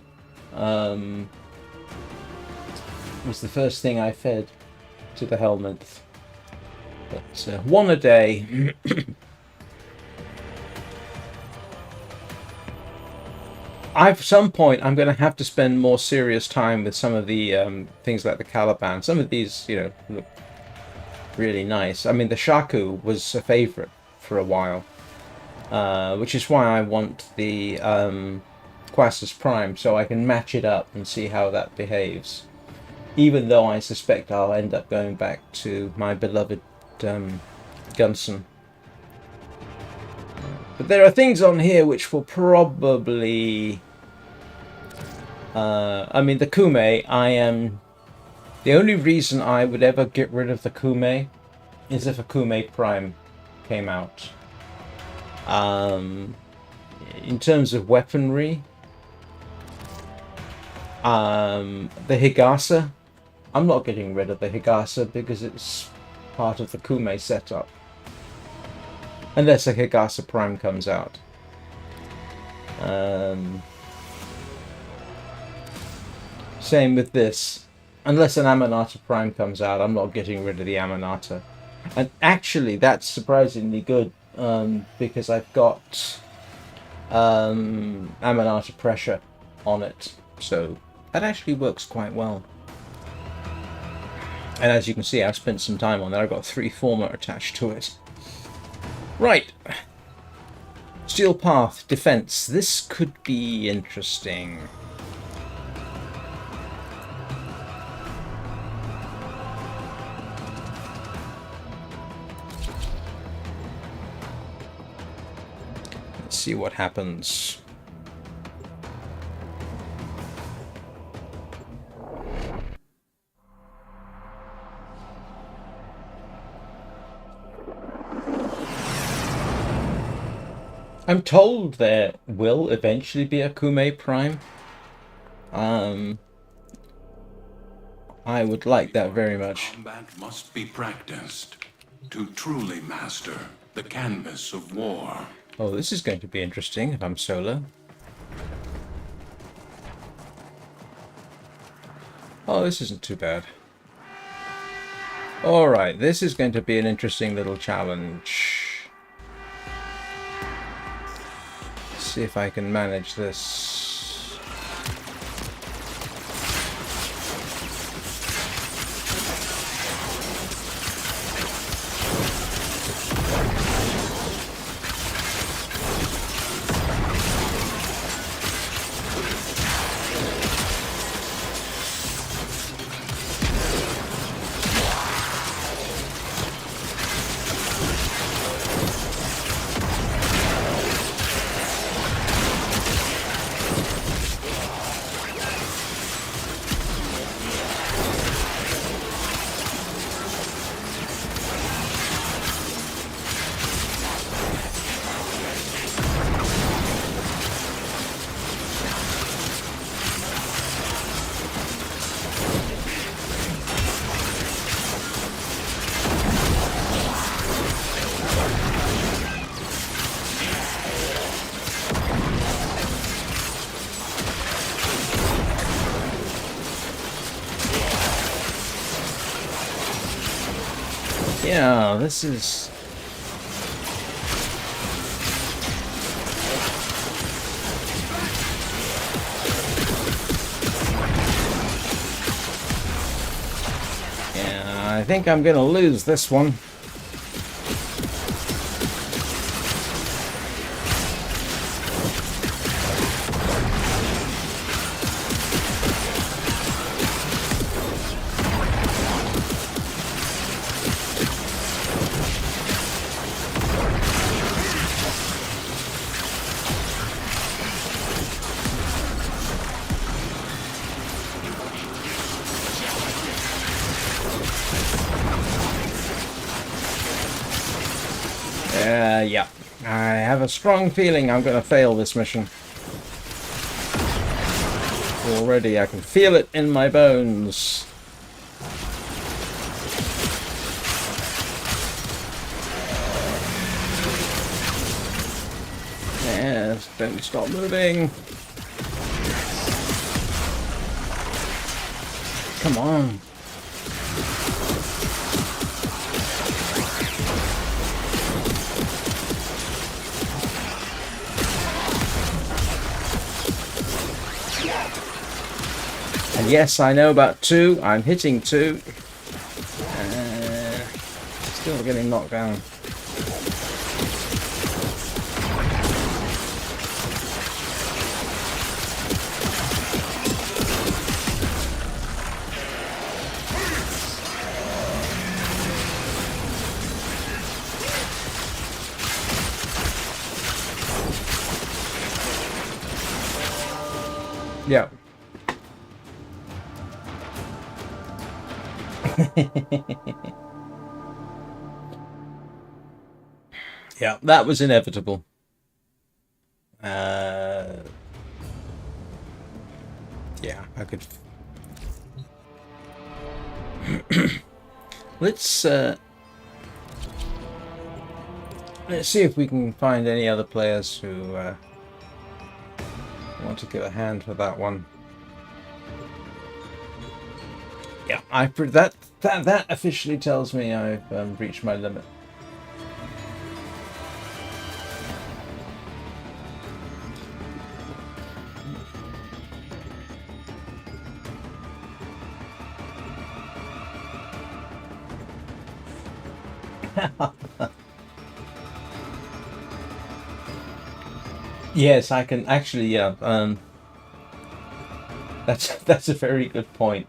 Was the first thing I fed to the helmet. But one a day. At some point, I'm going to have to spend more serious time with some of the things like the Caliban. Some of these, you know, look really nice. I mean, the Shaku was a favorite for a while, which is why I want the Quassus Prime, so I can match it up and see how that behaves. Even though I suspect I'll end up going back to my beloved Gunson. But there are things on here which will probably... I mean, the Kume, the only reason I would ever get rid of the Kume is if a Kume Prime came out. In terms of weaponry, the Higasa, I'm not getting rid of the Higasa because it's part of the Kume setup. Unless a Higasa Prime comes out. Same with this. Unless an Amanata Prime comes out, I'm not getting rid of the Amanata. And actually, that's surprisingly good, because I've got Amanata pressure on it. So that actually works quite well. And as you can see, I've spent some time on that. I've got 3 forma attached to it. Right. Steel Path, Defense. This could be interesting. Let's see what happens. I'm told there will eventually be a Kume Prime. I would like that very much. Combat must be practiced to truly master the canvas of war. Oh, this is going to be interesting if I'm solo. Oh, this isn't too bad. Alright, this is going to be an interesting little challenge. See if I can manage this. Yeah, this is... Yeah, I think I'm gonna lose this one. Yeah. I have a strong feeling I'm going to fail this mission. Already, I can feel it in my bones. Yes, don't stop moving. Come on. yes, I know about 2. I'm hitting 2. Still getting knocked down. Yeah. Yeah, that was inevitable. Yeah, I could. Let's see if we can find any other players who want to give a hand for that one. Yeah, that officially tells me I've reached my limit. Yes, I can actually. Yeah, that's a very good point.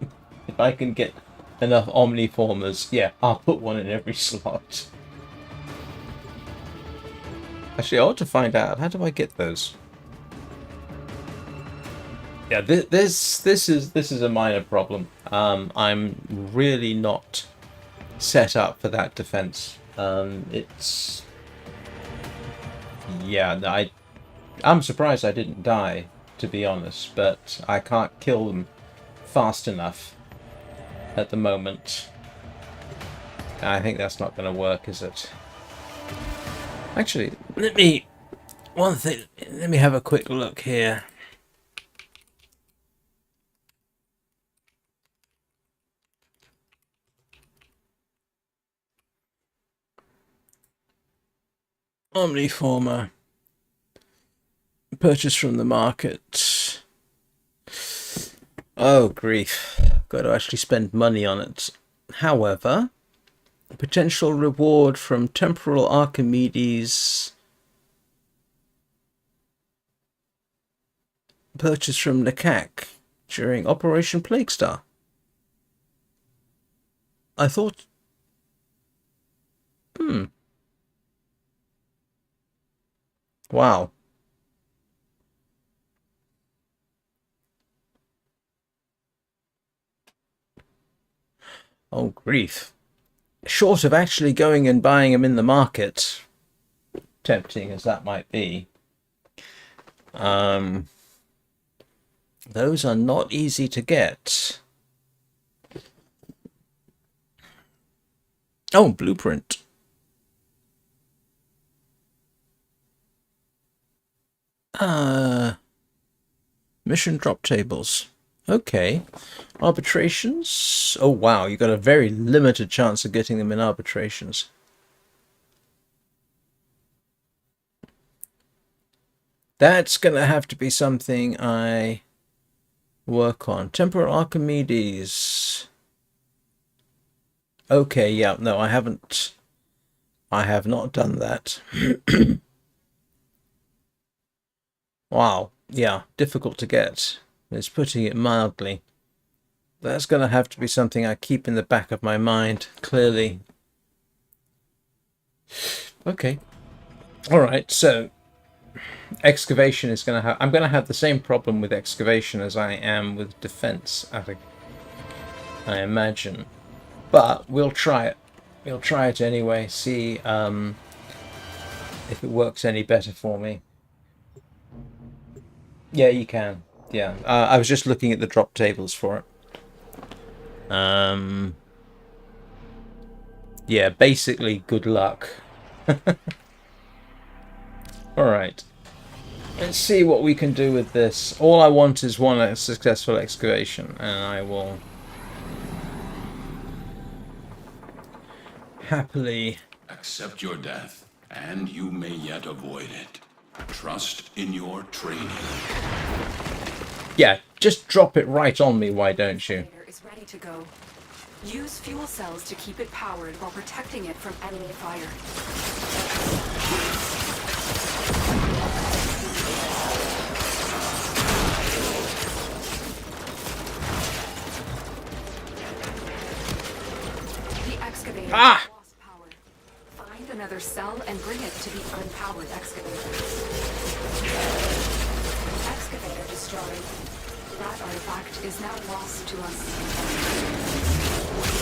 If I can get enough Omniformers, yeah, I'll put one in every slot. Actually, I ought to find out, how do I get those? Yeah, this is a minor problem. I'm really not set up for that defense. It's yeah, I'm surprised I didn't die, to be honest, but I can't kill them fast enough at the moment. I think that's not going to work, is it? Actually, let me have a quick look here. Omniformer. Purchase from the market. Oh, grief. Got to actually spend money on it. However, potential reward from Temporal Archimedes. Purchase from Nataruk during Operation Plague Star. I thought... Wow. Oh, grief. Short of actually going and buying them in the market, tempting as that might be, those are not easy to get. Oh, blueprint. Mission drop tables. Okay. Arbitrations. Oh, wow. You got a very limited chance of getting them in arbitrations. That's going to have to be something I work on. Temporal Archimedes. Okay, yeah. No, I haven't. I have not done that. Wow. Yeah, difficult to get. It's putting it mildly. That's going to have to be something I keep in the back of my mind, clearly. Okay. Alright, so excavation is going to have... I'm going to have the same problem with excavation as I am with defense, I imagine. But we'll try it. We'll try it anyway, see if it works any better for me. Yeah, you can. Yeah, I was just looking at the drop tables for it. Yeah, basically, good luck. Alright. Let's see what we can do with this. All I want is one successful excavation, and I will happily Accept your death, and you may yet avoid it. Trust in your training. Yeah, just drop it right on me, why don't you? Excavator is ready to go. Use fuel cells to keep it powered while protecting it from enemy fire. The excavator has lost power. Find another cell and bring it to the unpowered excavator. Excavator destroyed. That artifact is now lost to us.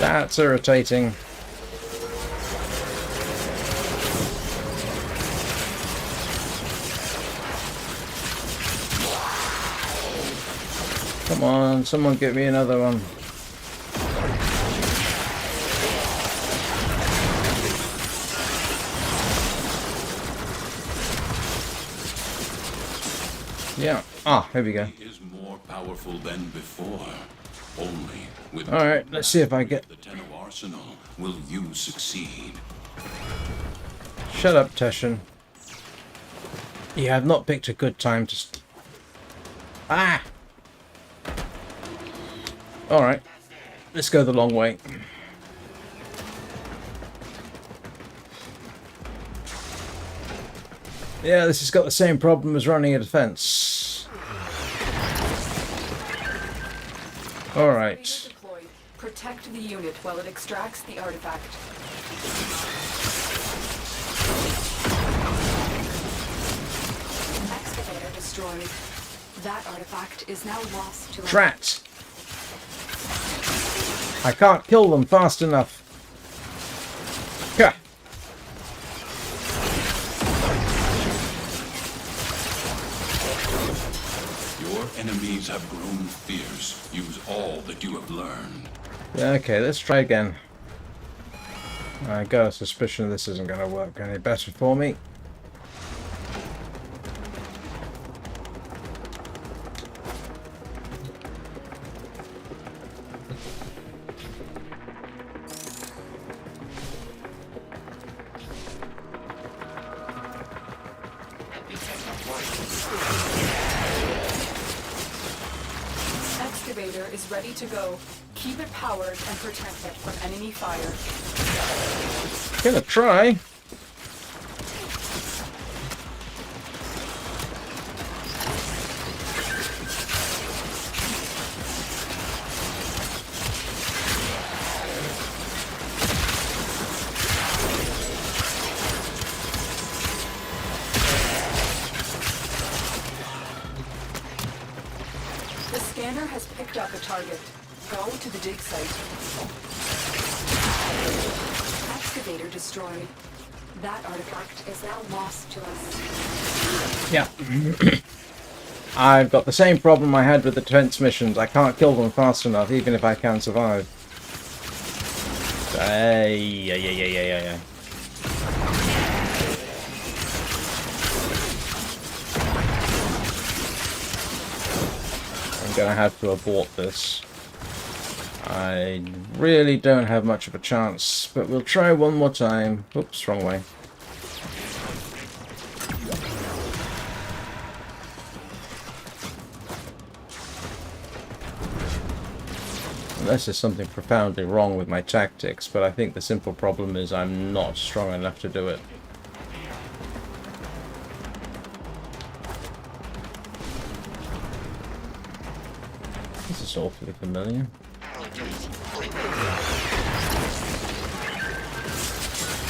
That's irritating. Come on, someone get me another one. Yeah. Ah, here we go. He is more powerful than before. Only with All right, let's see if I get. the Tenno arsenal will you succeed. Shut up, Teshin. You have not picked a good time to. Ah. All right, let's go the long way. Yeah, this has got the same problem as running a defense. All right. Excavator deployed. Protect the unit while it extracts the artifact. Excavator destroyed. That artifact is now lost to us. Drat! I can't kill them fast enough. Gah. Your enemies have grown fierce. Use all that you have learned. Okay, let's try again. I got a suspicion this isn't going to work any better for me. Excavator is ready to go. Keep it powered and protect it from enemy fire. Gonna try. The scanner has picked up a target. Go to the dig site. Excavator destroyed. That artifact is now lost to us. Yeah. I've got the same problem I had with the defense missions. I can't kill them fast enough, even if I can survive. Yeah. I'm gonna have to abort this. I really don't have much of a chance, but we'll try one more time. Oops, wrong way. Unless there's something profoundly wrong with my tactics, but I think the simple problem is I'm not strong enough to do it. This is awfully familiar.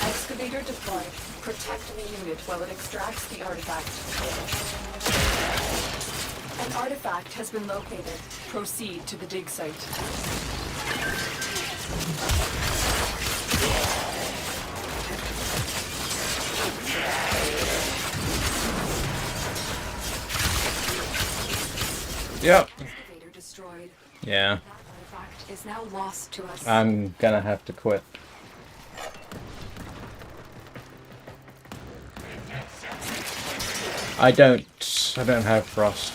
Excavator deployed. Protect the unit while it extracts the artifact. An artifact has been located. Proceed to the dig site. Yep. Excavator destroyed. Yeah. That artifact is now lost to us. I'm gonna have to quit. I don't have frost.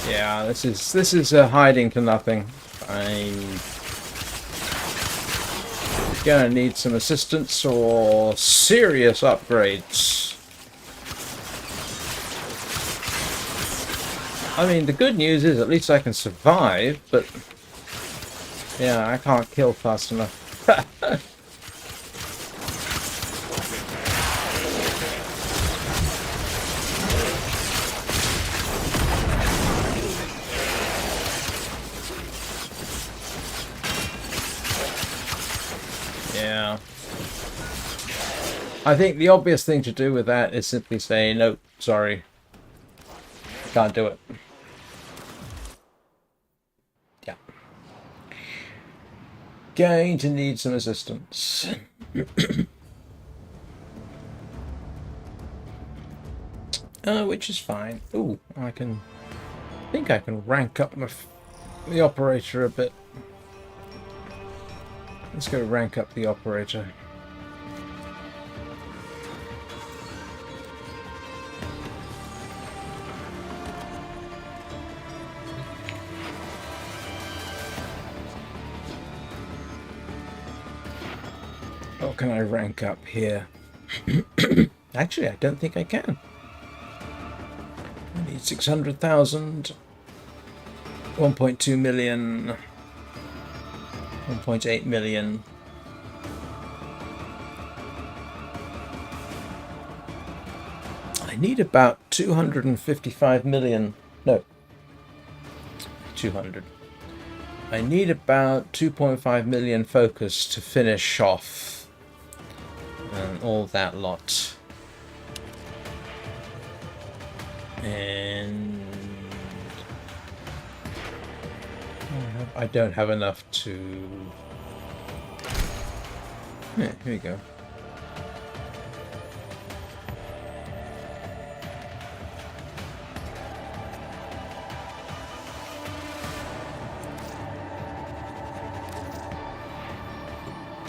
Yeah, this is hiding to nothing. I'm gonna need some assistance or serious upgrades. I mean, the good news is at least I can survive, but yeah, I can't kill fast enough. Yeah. I think the obvious thing to do with that is simply say, no, sorry. Can't do it. Yeah. Going to need some assistance. Which is fine. Ooh, I think I can rank up the operator a bit. Let's go rank up the operator. What can I rank up here? Actually, I don't think I can. I need 600,000, 1.2 million, 1.8 million. I need about 255 million. No, 200. I need about 2.5 million focus to finish off and all that lot. And I don't have enough to... Yeah, here we go.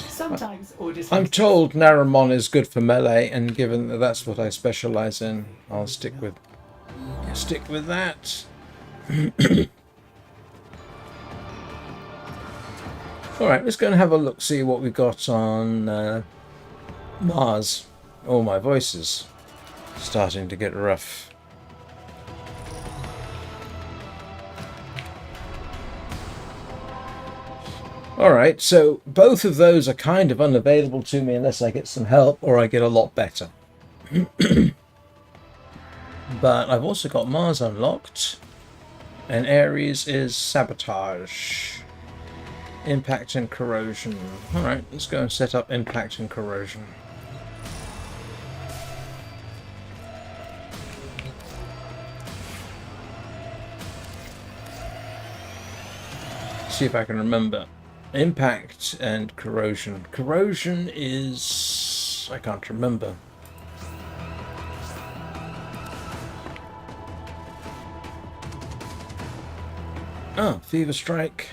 Sometimes orders. I'm told Naramon is good for melee, and given that that's what I specialize in, I'll stick with that. Alright, let's go and have a look, see what we've got on Mars. Oh, my voice is starting to get rough. Alright, so both of those are kind of unavailable to me unless I get some help or I get a lot better. But I've also got Mars unlocked, and Ares is sabotage, impact and corrosion. Alright, let's go and set up impact and corrosion. See if I can remember. Impact and corrosion. Corrosion is... I can't remember. Oh, Fever Strike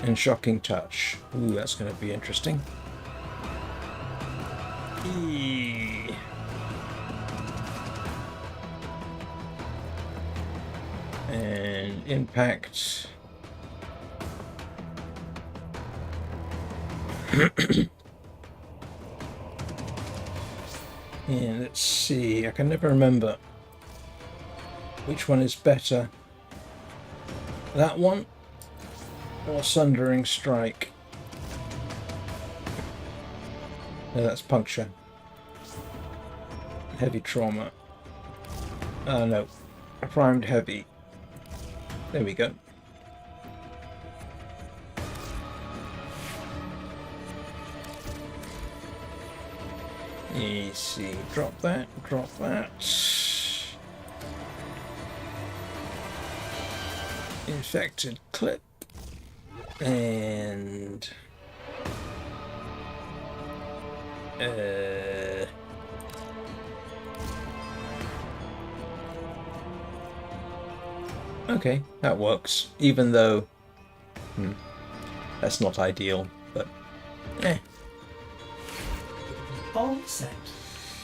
and Shocking Touch. Ooh, that's going to be interesting. And Impact. Yeah, let's see. I can never remember which one is better. That one or Sundering Strike? No, that's Puncture. Heavy Trauma. No. Primed Heavy. There we go. Let's see. Drop that. Drop that. Infected Clip. And... okay, that works. Even though... that's not ideal, but... All set.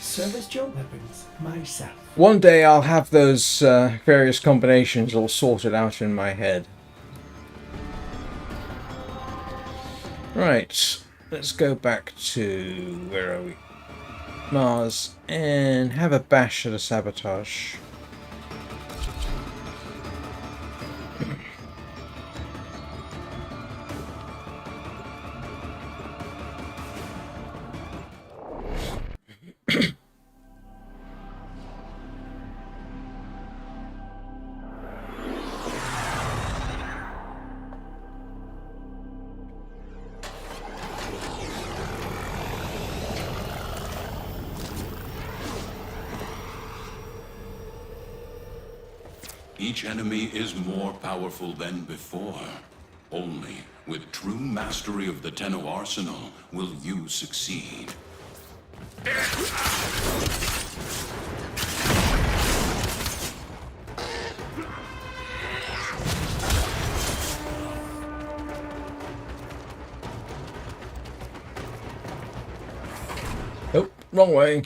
Service your weapons myself. One day I'll have those various combinations all sorted out in my head. Right, let's go back to, where are we? Mars, and have a bash at a sabotage. Each enemy is more powerful than before. Only with true mastery of the Tenno arsenal will you succeed. Oh, wrong way.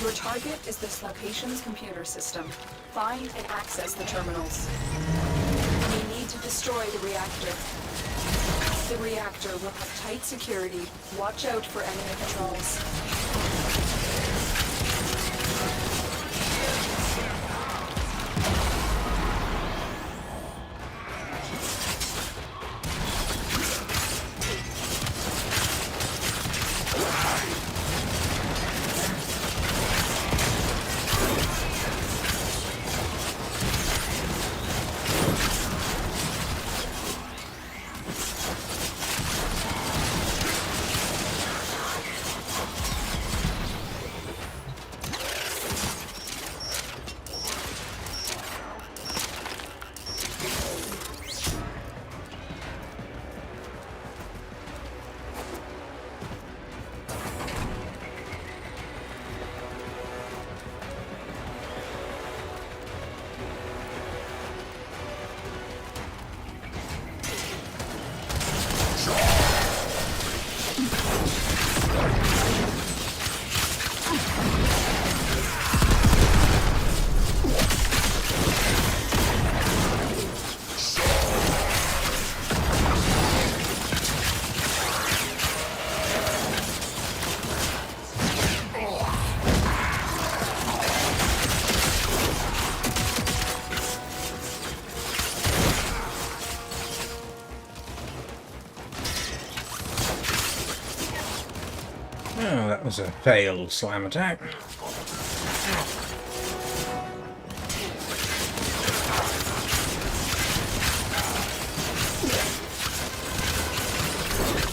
Your target is this location's computer system. Find and access the terminals. We need to destroy the reactor. The reactor will have tight security. Watch out for enemy patrols. Oh, that was a failed slam attack.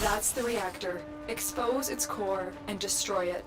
That's the reactor. Expose its core and destroy it.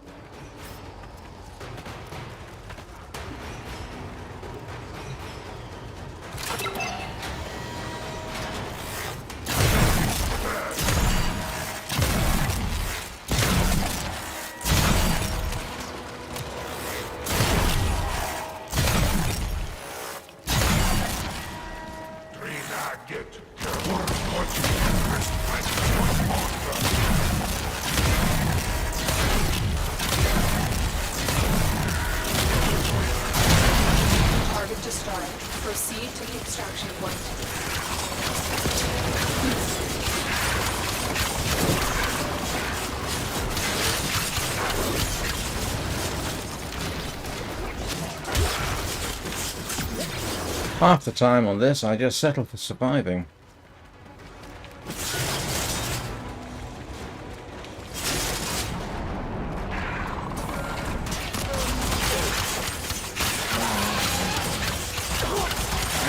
Target destroyed. Proceed to the extraction point. Half the time on this, I just settle for surviving.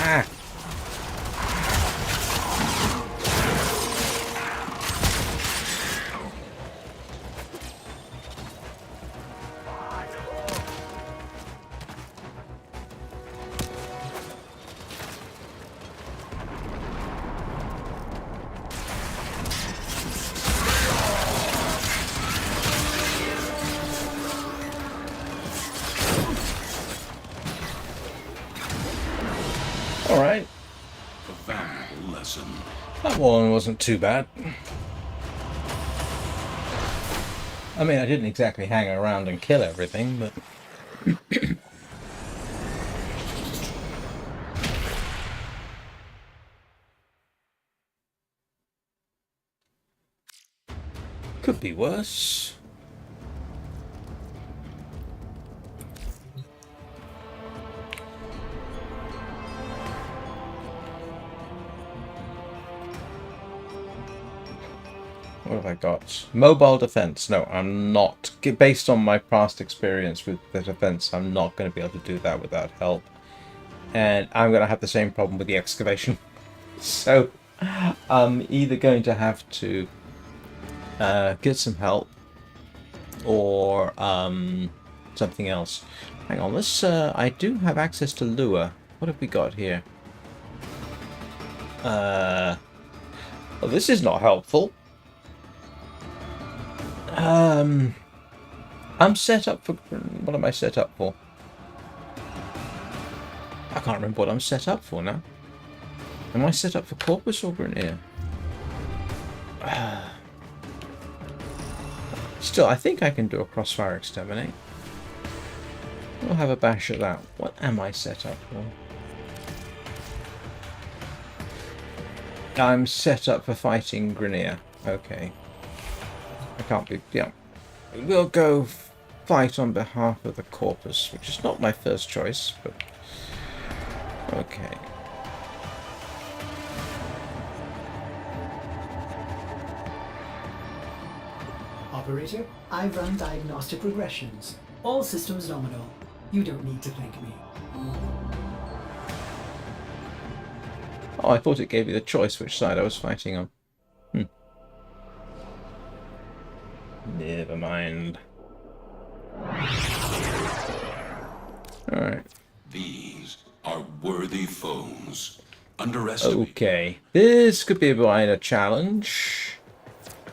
Ah! That one wasn't too bad. I mean, I didn't exactly hang around and kill everything, but... could be worse. What have I got? Mobile defense. No, I'm not. Based on my past experience with the defense, I'm not going to be able to do that without help. And I'm going to have the same problem with the excavation. So, I'm either going to have to get some help or something else. Hang on, let's. I do have access to lure. What have we got here? Well, this is not helpful. I'm set up for... What am I set up for? I can't remember what I'm set up for now. Am I set up for Corpus or Grenier? Still, I think I can do a crossfire exterminate. We'll have a bash at that. What am I set up for? I'm set up for fighting Grenier. Okay. I can't be... Yeah. We'll go fight on behalf of the Corpus, which is not my first choice, but... Okay. Operator, I run diagnostic regressions. All systems nominal. You don't need to thank me. Oh, I thought it gave you the choice which side I was fighting on. Never mind. Alright. These are worthy foes. Underestimate. Okay. This could be a minor challenge.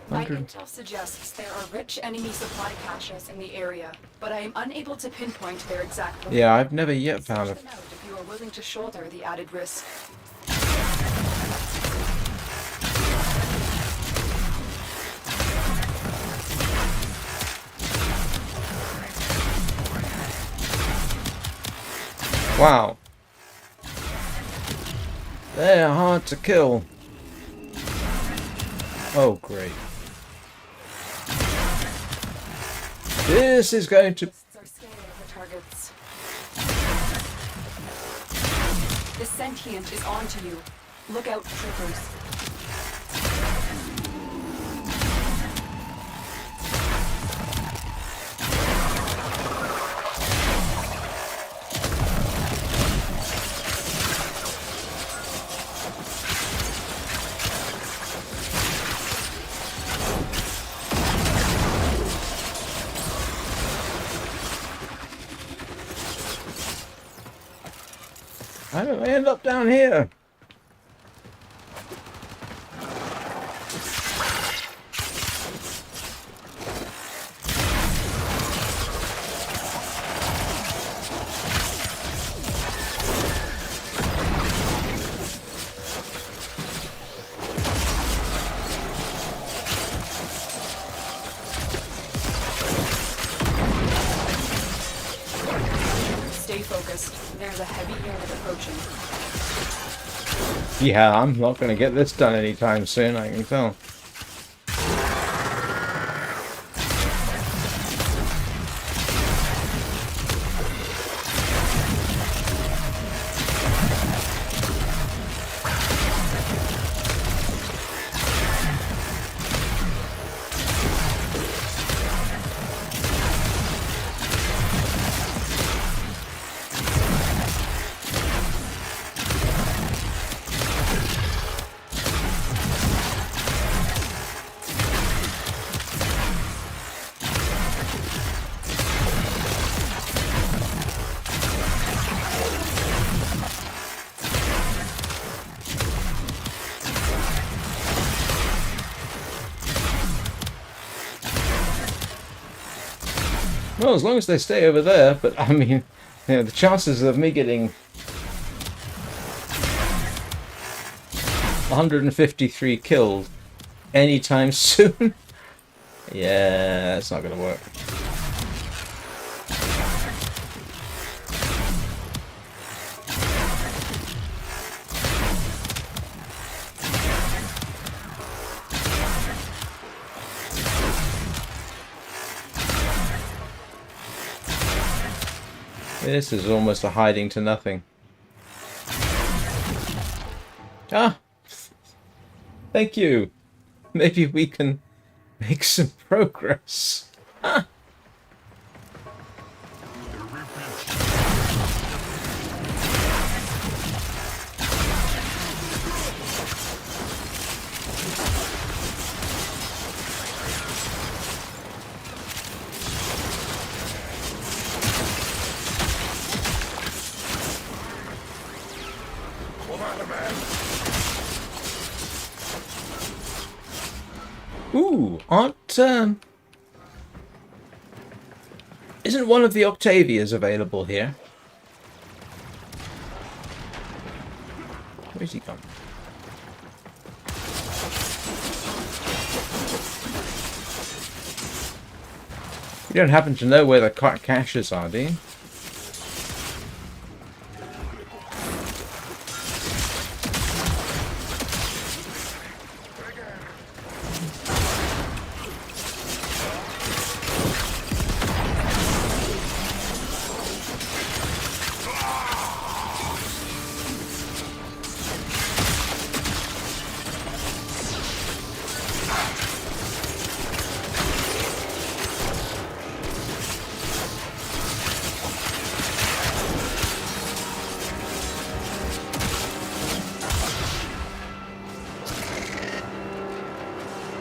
My intel suggests there are rich enemy supply caches in the area, but I am unable to pinpoint their exact location. Yeah, I've never yet found a... If you are willing to shoulder the added risk. Wow. They're hard to kill. Oh, great. This is going to... Are scaling the targets. The sentient is onto you. Look out, troopers. How did I end up down here? Stay focused. There's a heavy unit approaching. Yeah, I'm not going to get this done anytime soon, I can tell. Well, as long as they stay over there, but I mean, you know, the chances of me getting... 153 killed anytime soon. Yeah, that's not gonna work. This is almost a hiding to nothing. Ah! Thank you. Maybe we can make some progress. Ah. Ooh, isn't one of the Octavias available here? Where's he gone? You don't happen to know where the caches are, do you?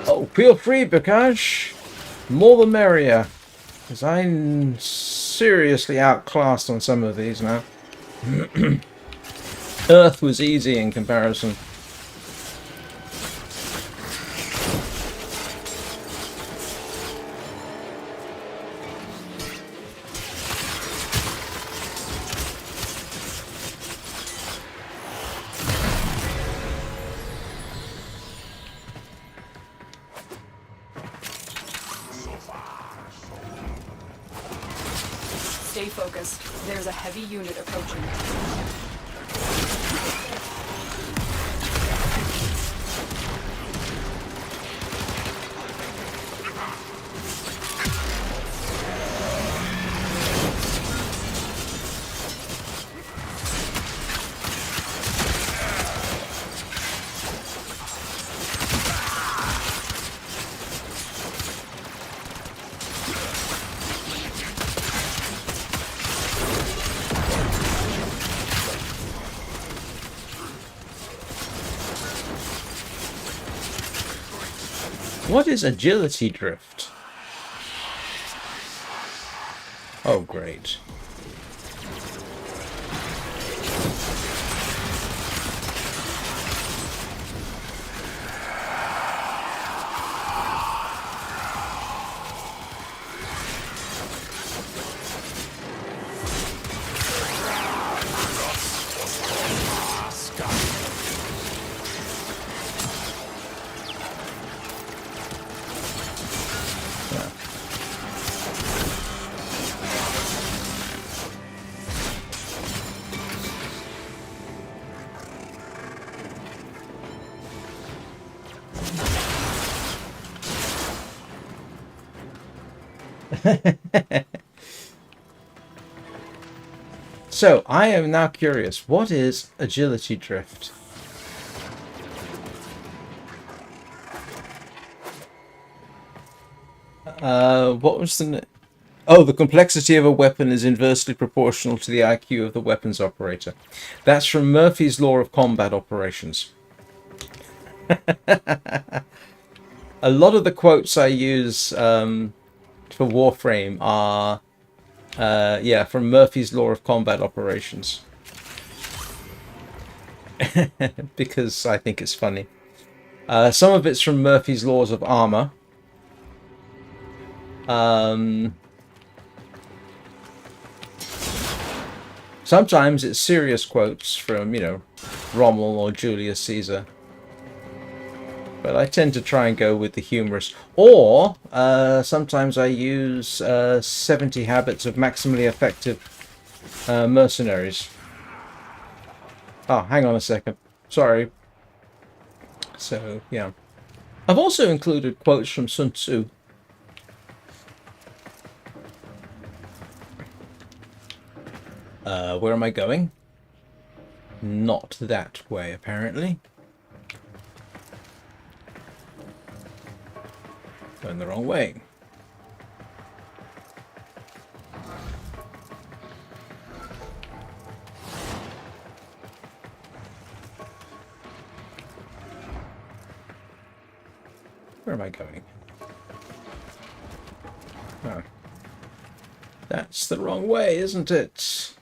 Oh, feel free, Bakash. More the merrier. Because I'm seriously outclassed on some of these now. Earth was easy in comparison. Stay focused. There's a heavy unit approaching. What is agility drift? Oh, great. So, I am now curious, what is agility drift? What was the... Oh, the complexity of a weapon is inversely proportional to the IQ of the weapons operator. That's from Murphy's Law of Combat Operations. A lot of the quotes I use for Warframe are, yeah, from Murphy's Law of Combat Operations. Because I think it's funny. Some of it's from Murphy's Laws of Armor. Sometimes it's serious quotes from, you know, Rommel or Julius Caesar. But I tend to try and go with the humorous. Or sometimes I use 70 Habits of Maximally Effective Mercenaries. Oh, hang on a second. Sorry. So, yeah. I've also included quotes from Sun Tzu. Where am I going? Not that way, apparently. Going the wrong way. Where am I going? Oh. That's the wrong way, isn't it?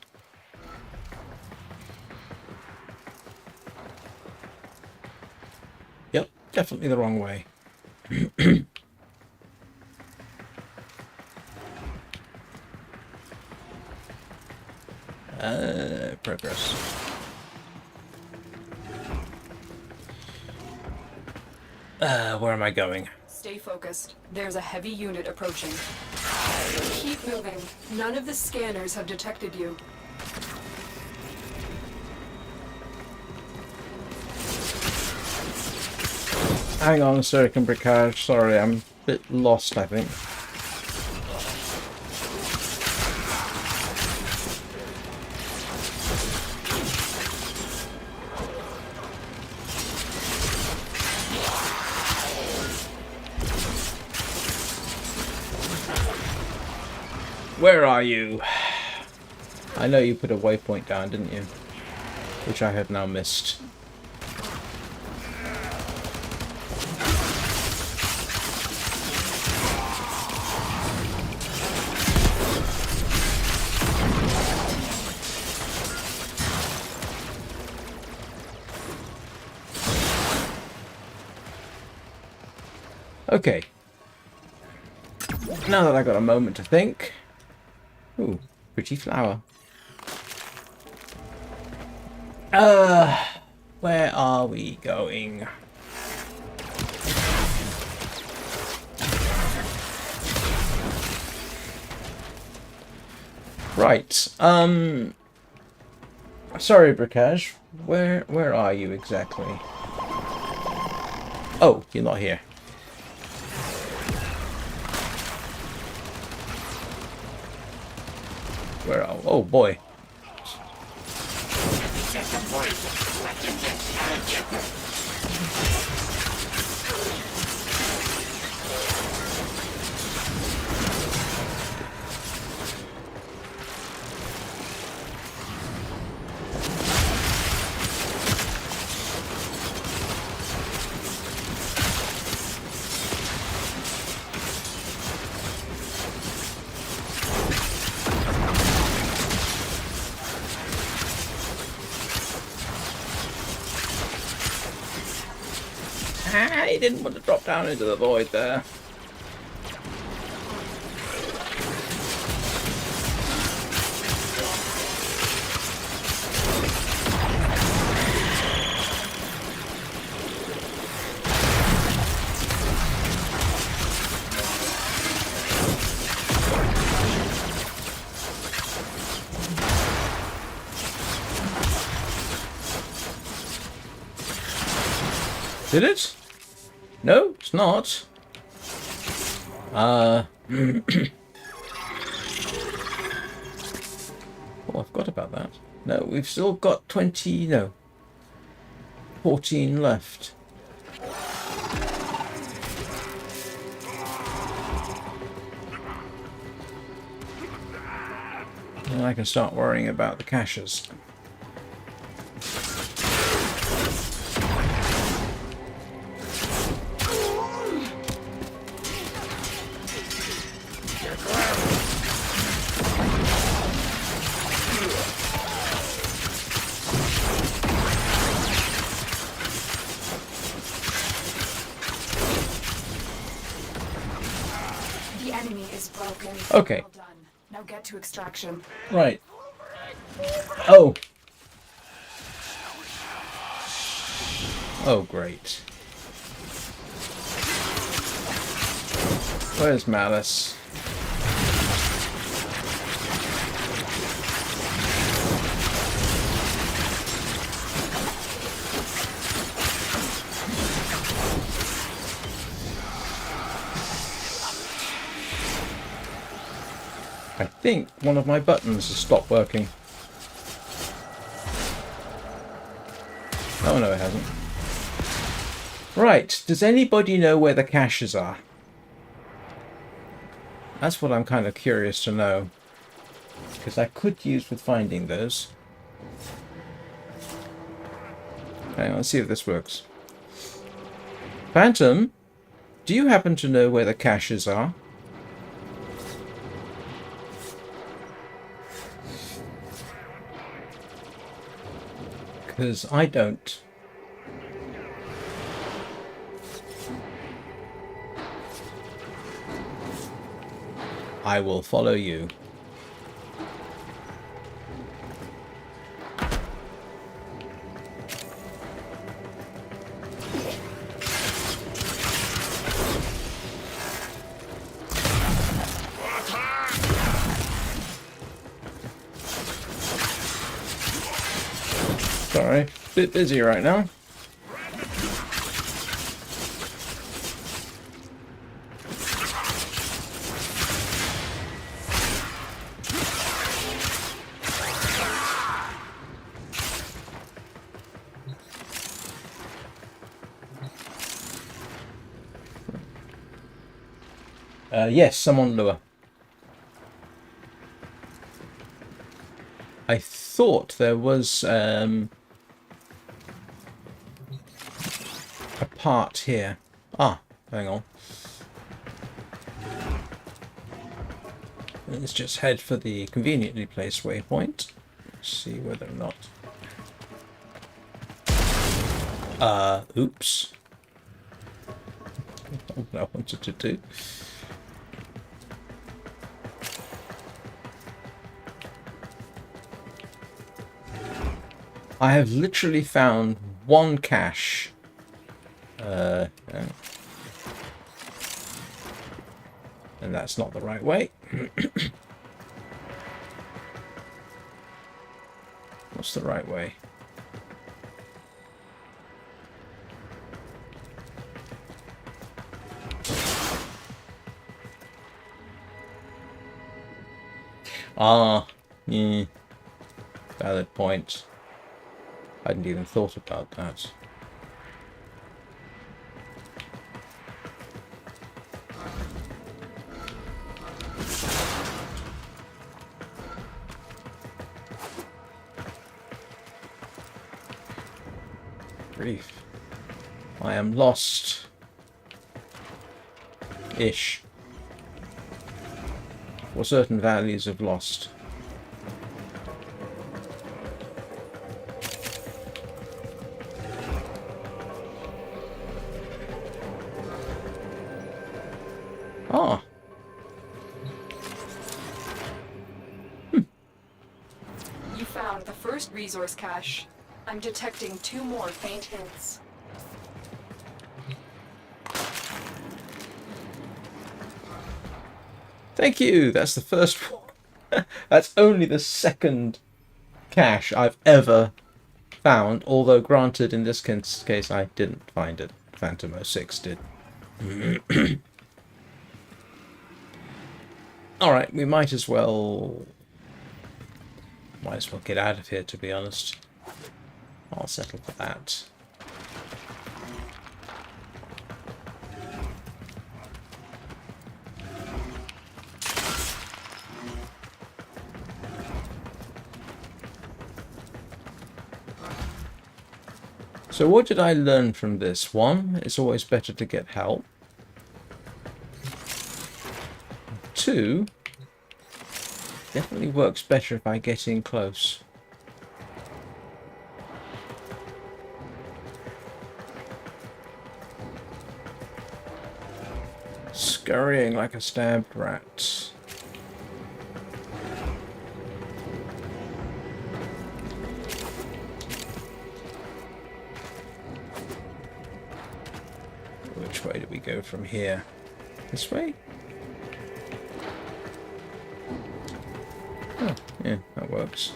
Yep, definitely the wrong way. Progress. Where am I going? Stay focused. There's a heavy unit approaching. Keep moving. None of the scanners have detected you. Hang on a second, Bricage. Sorry, I'm a bit lost, I think. Where are you? I know you put a waypoint down, didn't you? Which I have now missed. Okay. Now that I've got a moment to think. Ooh, pretty flower. Where are we going? Right. Sorry, Bricage. Where are you exactly? Oh, you're not here. Where are... Oh boy. He didn't want to drop down into the void there. Did it? No, it's not. Oh, I forgot about that. No, we've still got 20, no, 14 left. And I can start worrying about the caches. The enemy is broken. Okay. Well done. Now get to extraction. Right. Oh. Oh, great. Where's Malice? I think one of my buttons has stopped working. Oh no, it hasn't. Right, does anybody know where the caches are? That's what I'm kind of curious to know. Because I could use with finding those. Hang on, let's see if this works. Phantom, do you happen to know where the caches are? Because I don't. I will follow you. Sorry, bit busy right now. Yes, I'm on lure. I thought there was a part here. Ah, hang on. Let's just head for the conveniently placed waypoint. See whether or not. Oops. Not what I wanted to do. I have literally found one cache. And that's not the right way. What's the right way? Ah, yeah. Valid point. I hadn't even thought about that. Grief. I am lost. Ish. For certain values of lost. Ah. You found the first resource cache. I'm detecting 2 more faint hints. Thank you. That's the first one. That's only the second cache I've ever found. Although, granted, in this case, I didn't find it. Phantom 06 did. Alright, we might as well get out of here, to be honest. I'll settle for that. So what did I learn from this? 1, it's always better to get help. 2, definitely works better if I get in close. Scurrying like a stabbed rat. Which way do we go from here? This way? Oh, yeah, that works.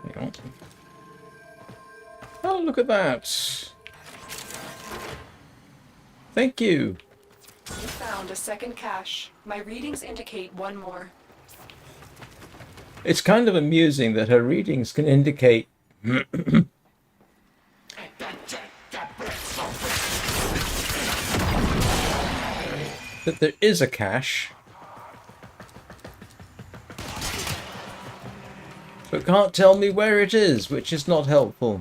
Hang on. Oh, look at that! Thank you! You found a second cache. My readings indicate one more. It's kind of amusing that her readings can indicate that there is a cache, but can't tell me where it is, which is not helpful.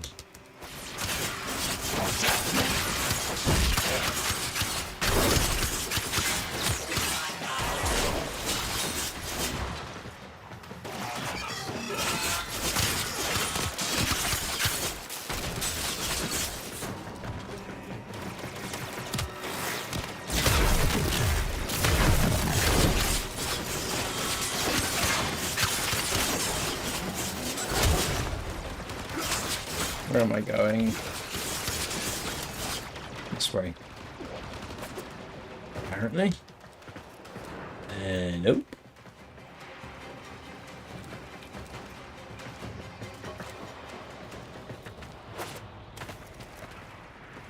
Where am I going? This way. Apparently. Nope.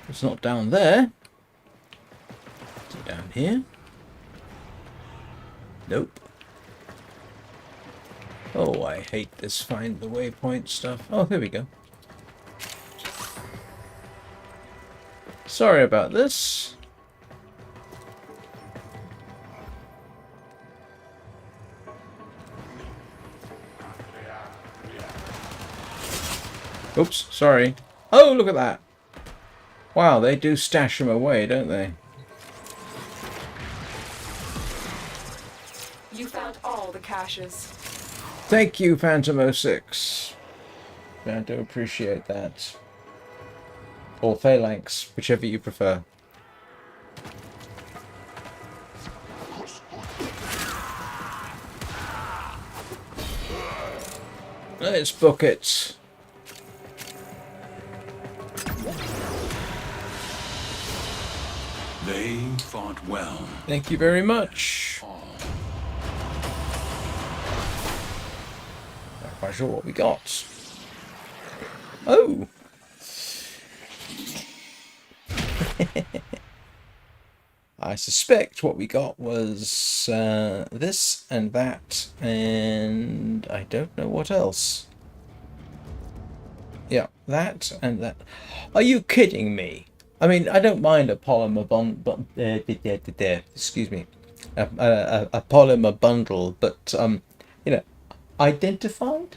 It's not down there. Is it down here? Nope. Oh, I hate this find the waypoint stuff. Oh, here we go. Sorry about this. Oops, sorry. Oh, look at that. Wow, they do stash them away, don't they? You found all the caches. Thank you, Phantom 06. I do appreciate that. Or Phalanx, whichever you prefer. Let's book it. They fought well. Thank you very much. Not quite sure what we got. Oh! I suspect what we got was this and that, and I don't know what else. Yeah, that and that. Are you kidding me? I mean, I don't mind a polymer excuse me, a polymer bundle, but you know, identified.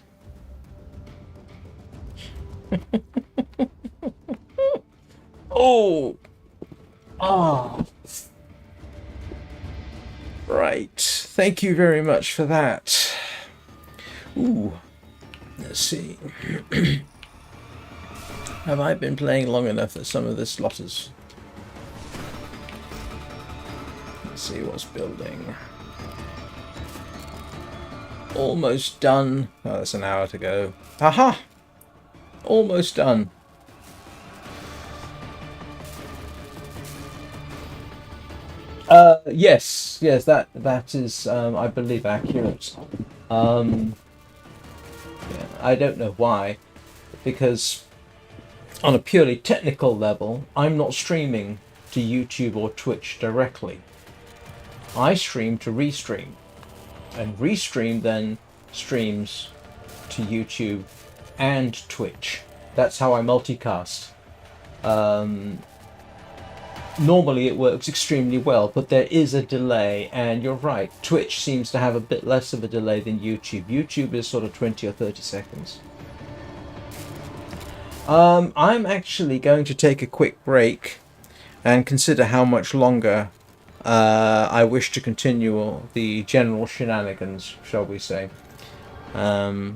Oh. Ah. Right. Thank you very much for that. Ooh. Let's see. Have I been playing long enough that some of this lot is... Let's see what's building. Almost done. Oh, that's an hour to go. Aha! Almost done. Yes, that is, I believe, accurate. Yeah, I don't know why, because on a purely technical level, I'm not streaming to YouTube or Twitch directly. I stream to Restream, and Restream then streams to YouTube and Twitch. That's how I multicast. Normally it works extremely well, but there is a delay, and you're right, Twitch seems to have a bit less of a delay than YouTube. YouTube is sort of 20 or 30 seconds. I'm actually going to take a quick break and consider how much longer I wish to continue the general shenanigans, shall we say. The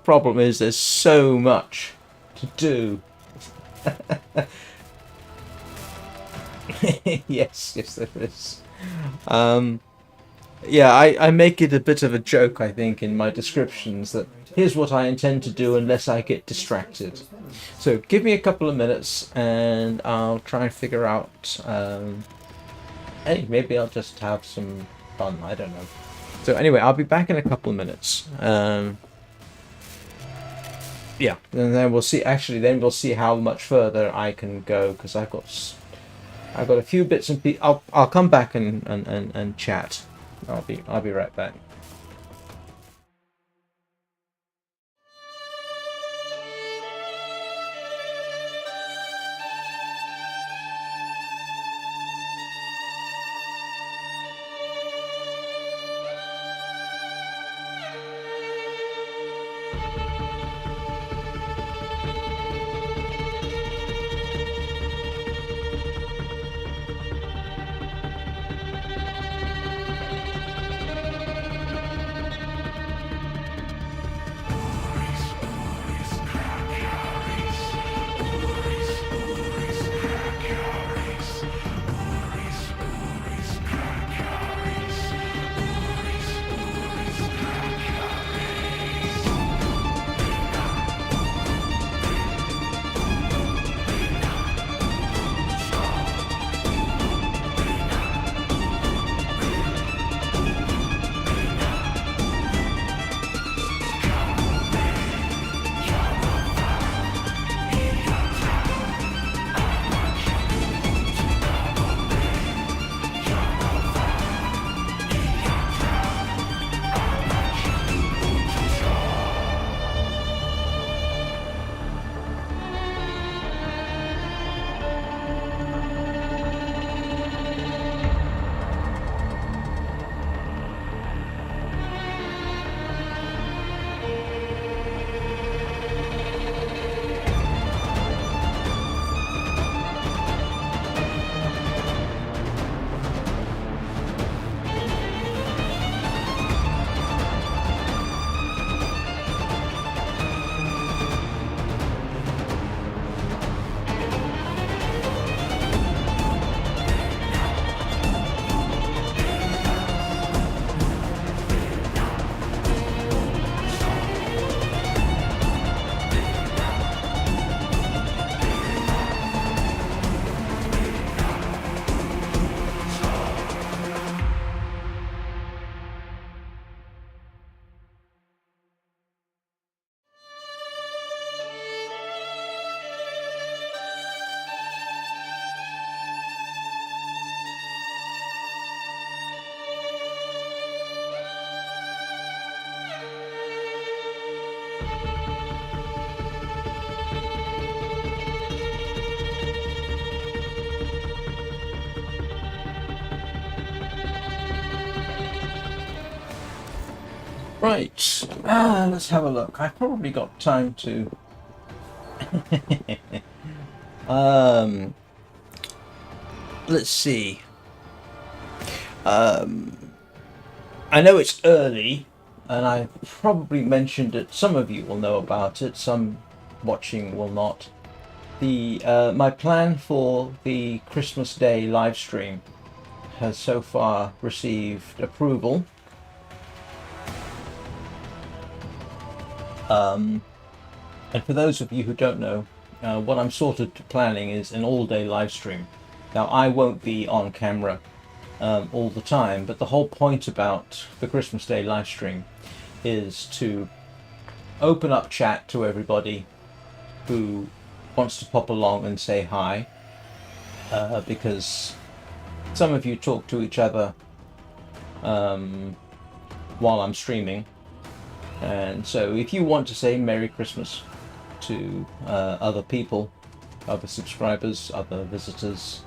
problem is there's so much to do. Yes, there is. Yeah, I make it a bit of a joke, I think, in my descriptions that here's what I intend to do unless I get distracted. So give me a couple of minutes and I'll try and figure out, hey, maybe I'll just have some fun, I don't know. So anyway, I'll be back in a couple of minutes. Yeah, and then we'll see, actually then we'll see how much further I can go, because I've got a few bits and pieces. I'll come back and chat. I'll be right back. Right, let's have a look. I've probably got time to... let's see. I know it's early, and I probably mentioned it. Some of you will know about it, some watching will not. My plan for the Christmas Day live stream has so far received approval. And for those of you who don't know, what I'm sort of planning is an all-day live stream. Now, I won't be on camera all the time, but the whole point about the Christmas Day live stream is to open up chat to everybody who wants to pop along and say hi, because some of you talk to each other while I'm streaming. And so if you want to say Merry Christmas to other people, other subscribers, other visitors,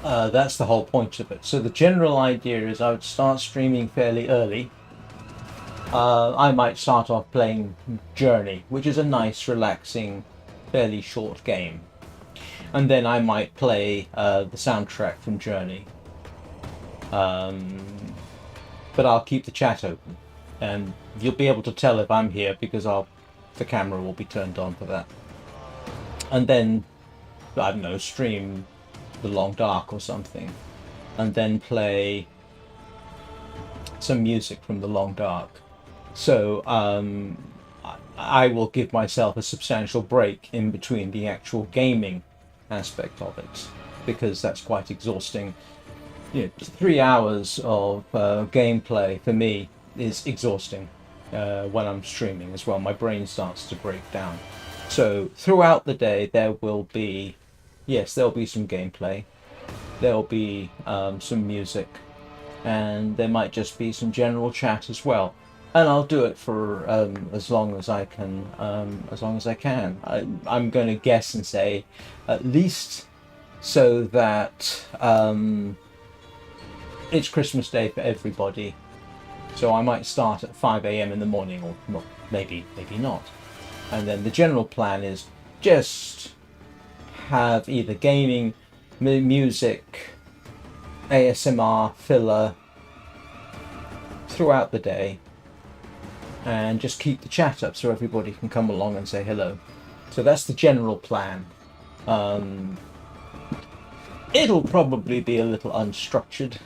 that's the whole point of it. So the general idea is I would start streaming fairly early. I might start off playing Journey, which is a nice, relaxing, fairly short game. And then I might play the soundtrack from Journey. But I'll keep the chat open, and you'll be able to tell if I'm here because the camera will be turned on for that. And then, I don't know, stream The Long Dark or something, and then play some music from The Long Dark. So I will give myself a substantial break in between the actual gaming aspect of it, because that's quite exhausting. 3 hours of gameplay for me is exhausting when I'm streaming as well. My brain starts to break down. So throughout the day there will be, yes, there'll be some gameplay, there'll be some music, and there might just be some general chat as well. And I'll do it for as long as I can. I'm going to guess and say at least so that it's Christmas Day for everybody. So I might start at 5 a.m. in the morning, or well, maybe not. And then the general plan is just have either gaming, music, ASMR, filler throughout the day, and just keep the chat up so everybody can come along and say hello. So that's the general plan. It'll probably be a little unstructured,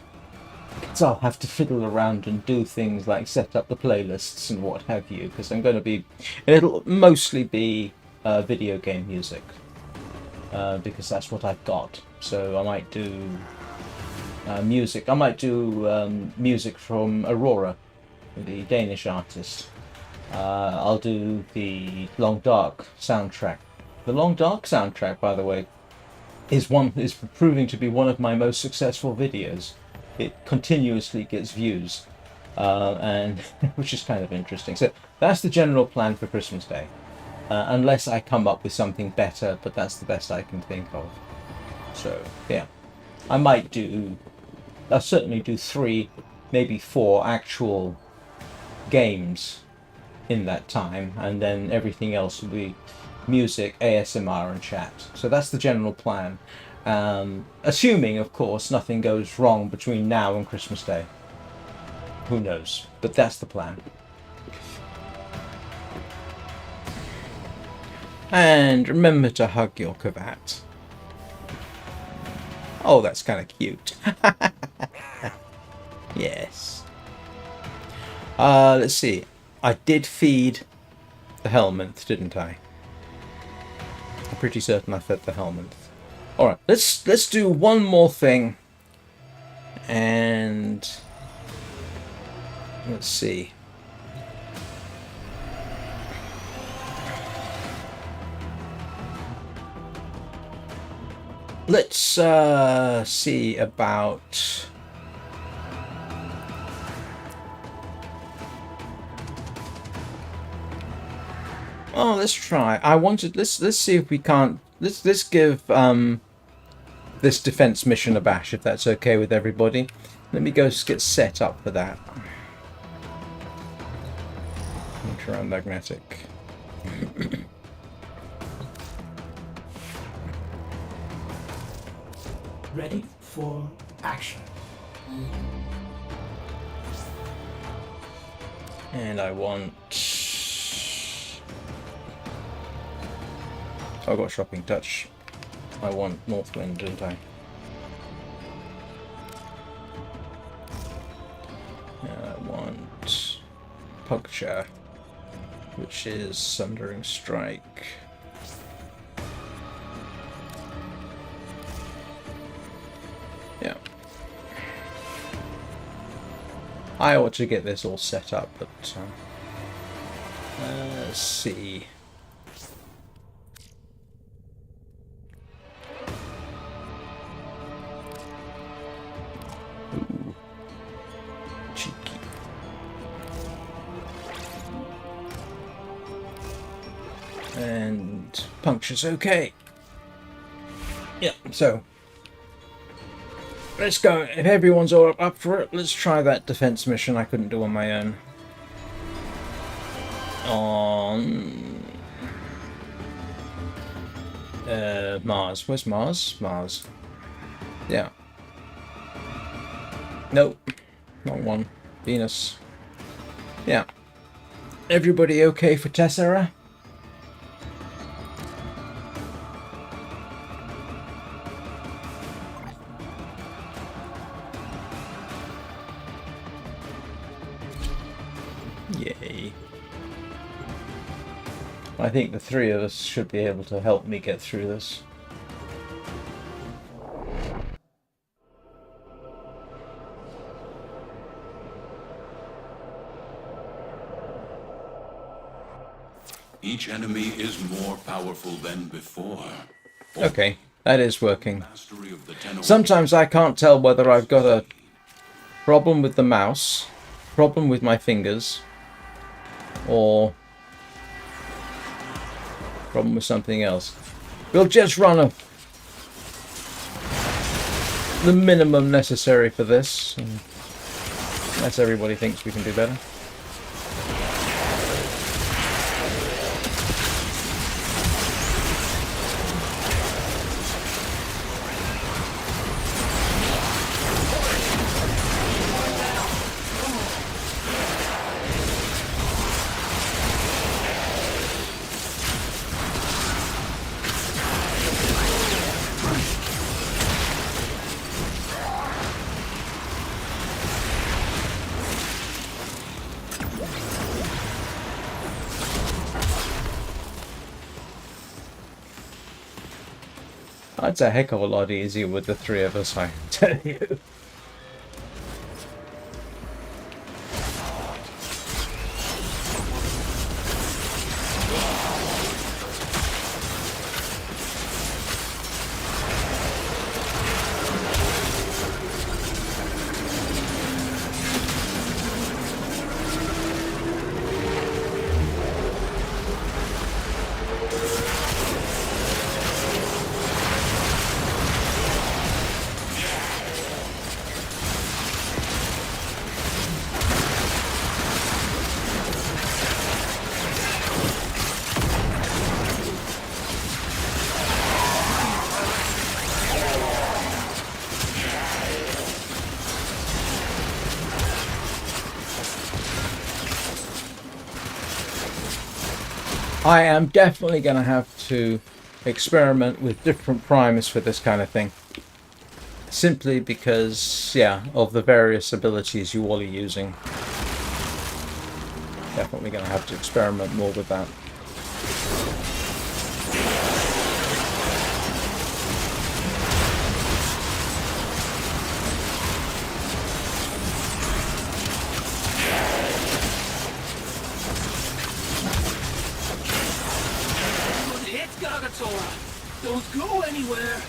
because I'll have to fiddle around and do things like set up the playlists and what have you, because it'll mostly be video game music, because that's what I've got. So I might do music. I might do music from Aurora, the Danish artist. I'll do the Long Dark soundtrack. The Long Dark soundtrack, by the way, is proving to be one of my most successful videos. It continuously gets views, and which is kind of interesting. So that's the general plan for Christmas Day, unless I come up with something better, but that's the best I can think of. So yeah, I'll certainly do 3, maybe 4 actual games in that time, and then everything else will be music, ASMR, and chat. So that's the general plan, assuming of course nothing goes wrong between now and Christmas Day. Who knows, but that's the plan. And remember to hug your Kavat. Oh, that's kind of cute. Yes. Let's see. I did feed the Helminth, didn't I? I'm pretty certain I fed the Helminth. Alright, let's do one more thing. And let's see. Let's see about let's try. Let's see if we can't let's give this defense mission a bash, if that's okay with everybody. Let me go get set up for that. Electromagnetic. Ready for action. And I want... I got Shopping Touch. I want Northwind, didn't I? And I want Puncture, which is Sundering Strike. Yeah. I ought to get this all set up, but let's see. Ooh. Cheeky. And Puncture's okay. Yeah, so let's go. If everyone's all up for it, let's try that defense mission I couldn't do on my own. On Mars. Where's Mars? Mars. Yeah. Nope. Wrong one. Venus. Yeah. Everybody okay for Tessera? Yay. I think the three of us should be able to help me get through this. Each enemy is more powerful than before. Okay, that is working. Mastery of the Tenor. Sometimes I can't tell whether I've got a problem with the mouse, problem with my fingers, or problem with something else. We'll just run the minimum necessary for this, unless everybody thinks we can do better. It's a heck of a lot easier with the three of us, I tell you. I am definitely going to have to experiment with different primers for this kind of thing. Simply because, yeah, of the various abilities you all are using. Definitely going to have to experiment more with that. Don't go anywhere.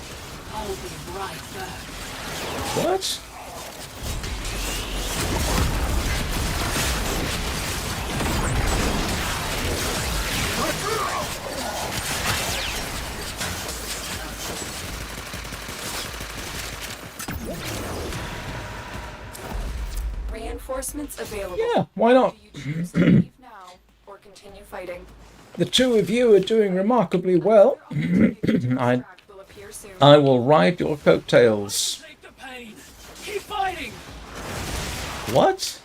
I'll be right back. What? Reinforcements available. Yeah, why not? Do you choose to leave now or continue fighting? The two of you are doing remarkably well. I will ride your coattails. Take the pain. Keep fighting. What?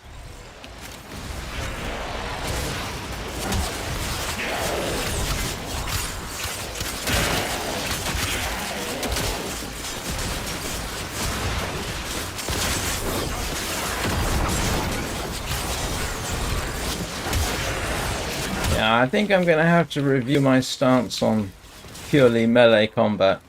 Yeah, I think I'm going to have to review my stance on purely melee combat.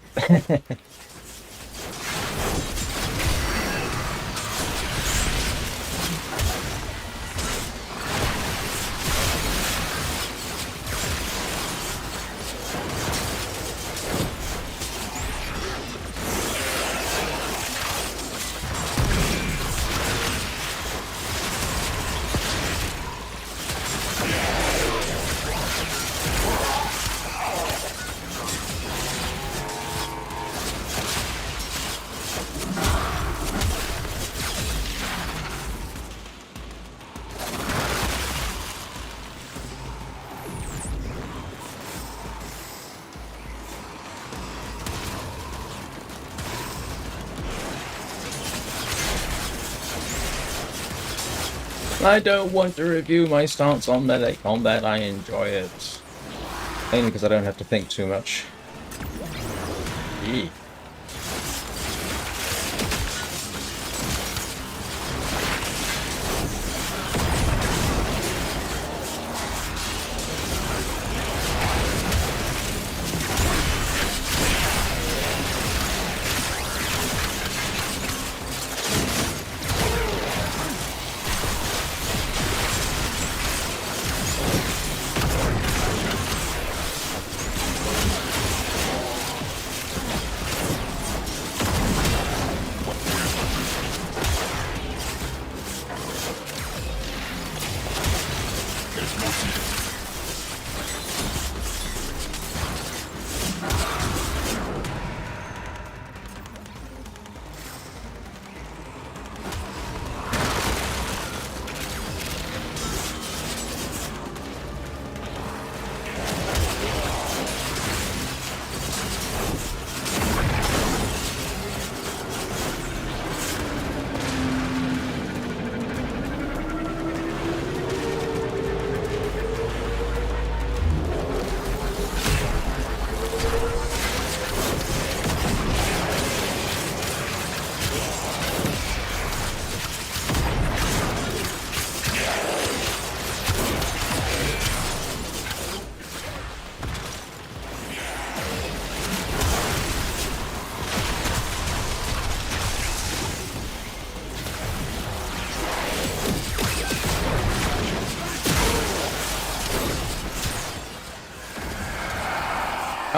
I don't want to review my stance on melee combat. I enjoy it. Mainly because I don't have to think too much. Eee.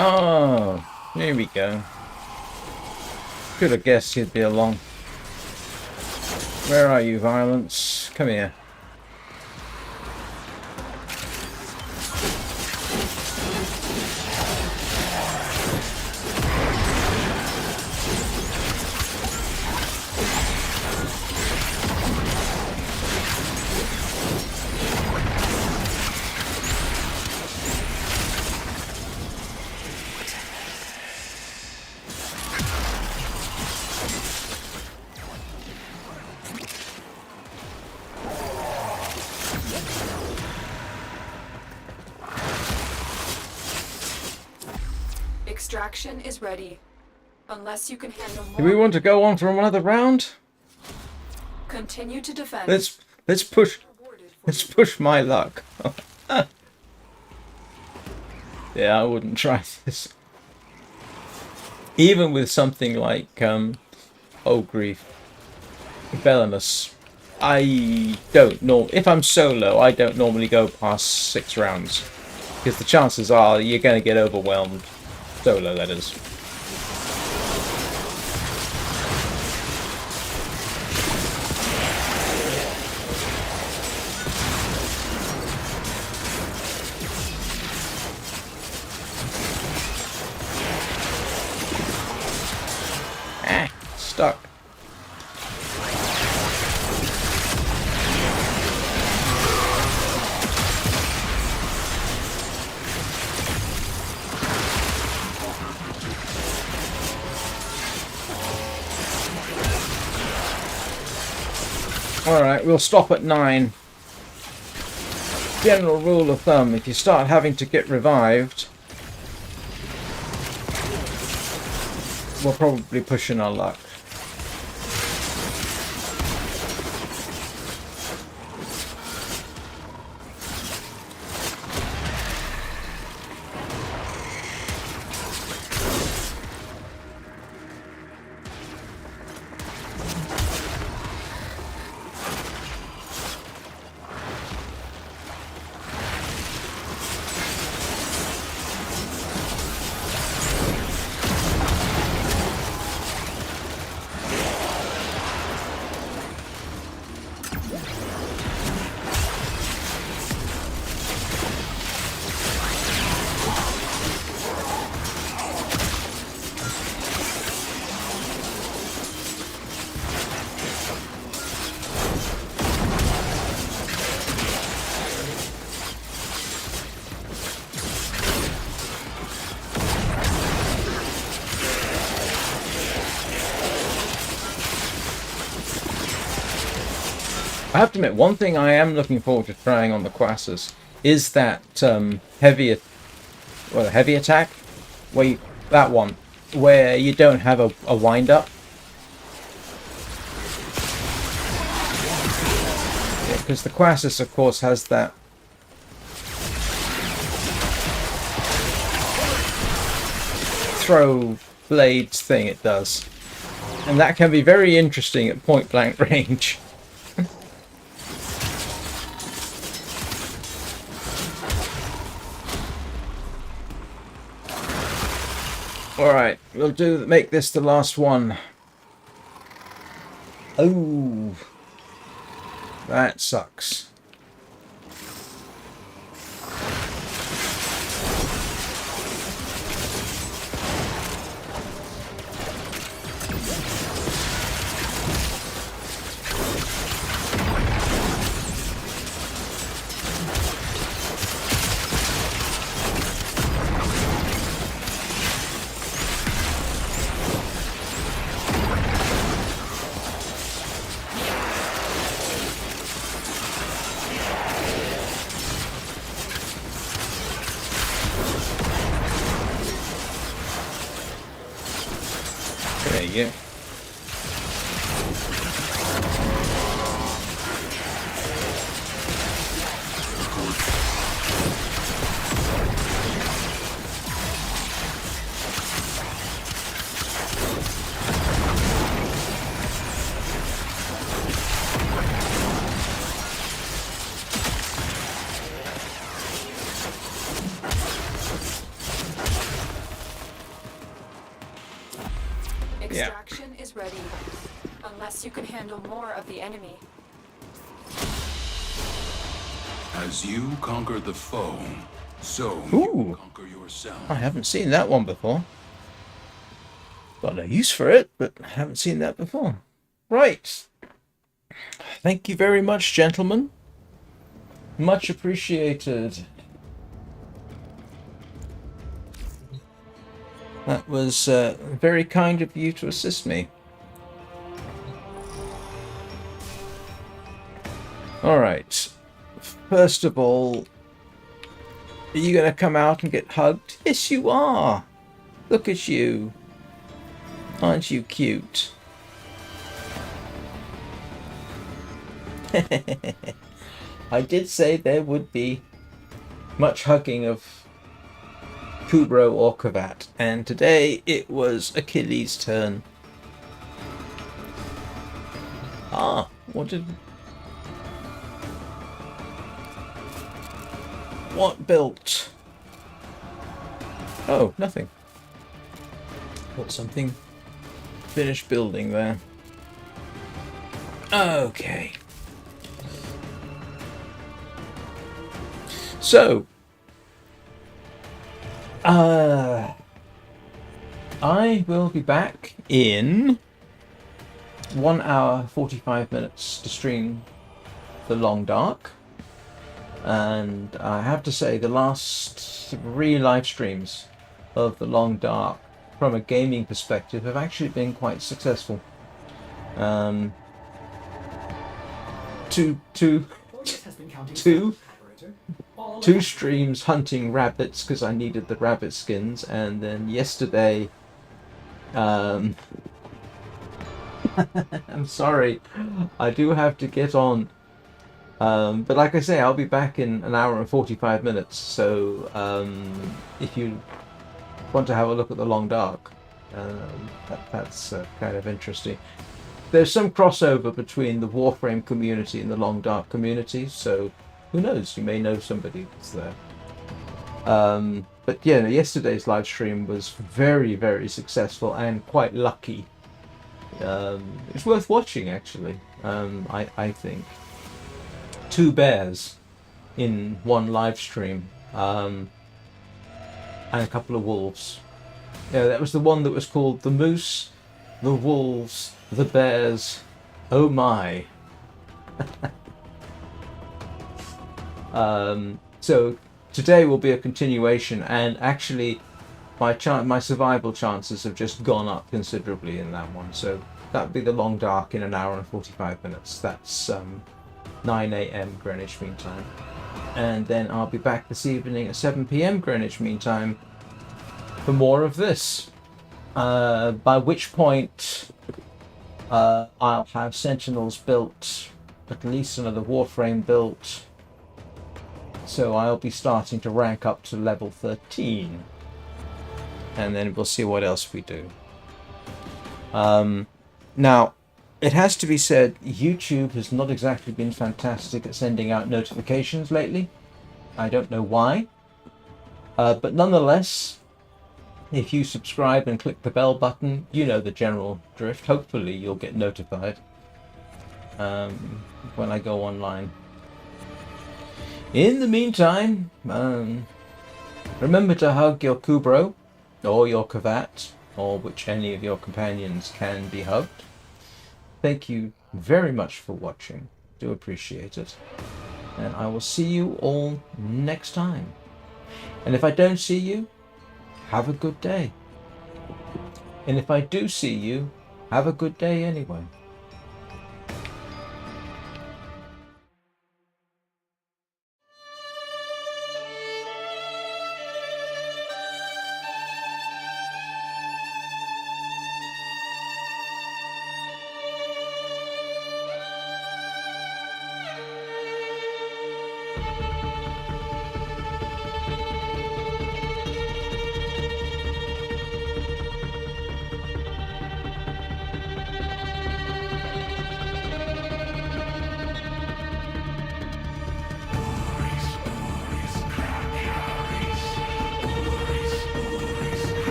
Oh, here we go. Could have guessed he'd be along. Where are you, Violence? Come here. Extraction is ready. Unless you can handle more. Do we want to go on for another round? Continue to defend. Let's push my luck. Yeah, I wouldn't try this. Even with something like oh grief, Venomous, I don't know. If I'm solo, I don't normally go past 6 rounds because the chances are you're going to get overwhelmed. Solo, that is. Stuck. Alright, we'll stop at 9. General rule of thumb, if you start having to get revived, we're probably pushing our luck. I have to admit, one thing I am looking forward to trying on the Quassus is that heavy attack, where you don't have a wind up. Because the Quassus, of course, has that throw blades thing it does. And that can be very interesting at point blank range. Alright, we'll make this the last one. Oh, that sucks. There you go. Extraction is ready, unless you can handle more of the enemy. As you conquer the foe, so Ooh. you conquer yourself. I haven't seen that one before. Got no use for it, but I haven't seen that before. Right. Thank you very much, gentlemen. Much appreciated. That was very kind of you to assist me. Alright. First of all, are you going to come out and get hugged? Yes, you are. Look at you. Aren't you cute? I did say there would be much hugging of Kubrow or Kavat, and today it was Achilles' turn. Ah, what built? Oh, nothing. Got something finished building there. Okay. So, I will be back in 1 hour 45 minutes to stream The Long Dark, and I have to say the last 3 live streams of The Long Dark from a gaming perspective have actually been quite successful. Two streams hunting rabbits because I needed the rabbit skins, and then yesterday I'm sorry, I do have to get on, but like I say, I'll be back in 1 hour and 45 minutes, so if you want to have a look at The Long Dark, that's kind of interesting. There's some crossover between the Warframe community and the Long Dark community, so who knows, you may know somebody that's there. But yeah, yesterday's live stream was very, very successful and quite lucky. It's worth watching, actually, I think. 2 bears in one live stream, and a couple of wolves. Yeah, that was the one that was called The Moose, the Wolves, the Bears. Oh my. So today will be a continuation, and actually my survival chances have just gone up considerably in that one. So that would be The Long Dark in 1 hour and 45 minutes. That's 9 a.m. Greenwich Mean Time. And then I'll be back this evening at 7 p.m. Greenwich Mean Time for more of this. By which point I'll have Sentinels built, at least another Warframe built. So I'll be starting to rank up to level 13. And then we'll see what else we do. Now, it has to be said, YouTube has not exactly been fantastic at sending out notifications lately. I don't know why. But nonetheless, if you subscribe and click the bell button, you know the general drift. Hopefully you'll get notified when I go online. In the meantime, remember to hug your Kubrow, or your Kavat, or which any of your companions can be hugged. Thank you very much for watching. Do appreciate it. And I will see you all next time. And if I don't see you, have a good day. And if I do see you, have a good day anyway.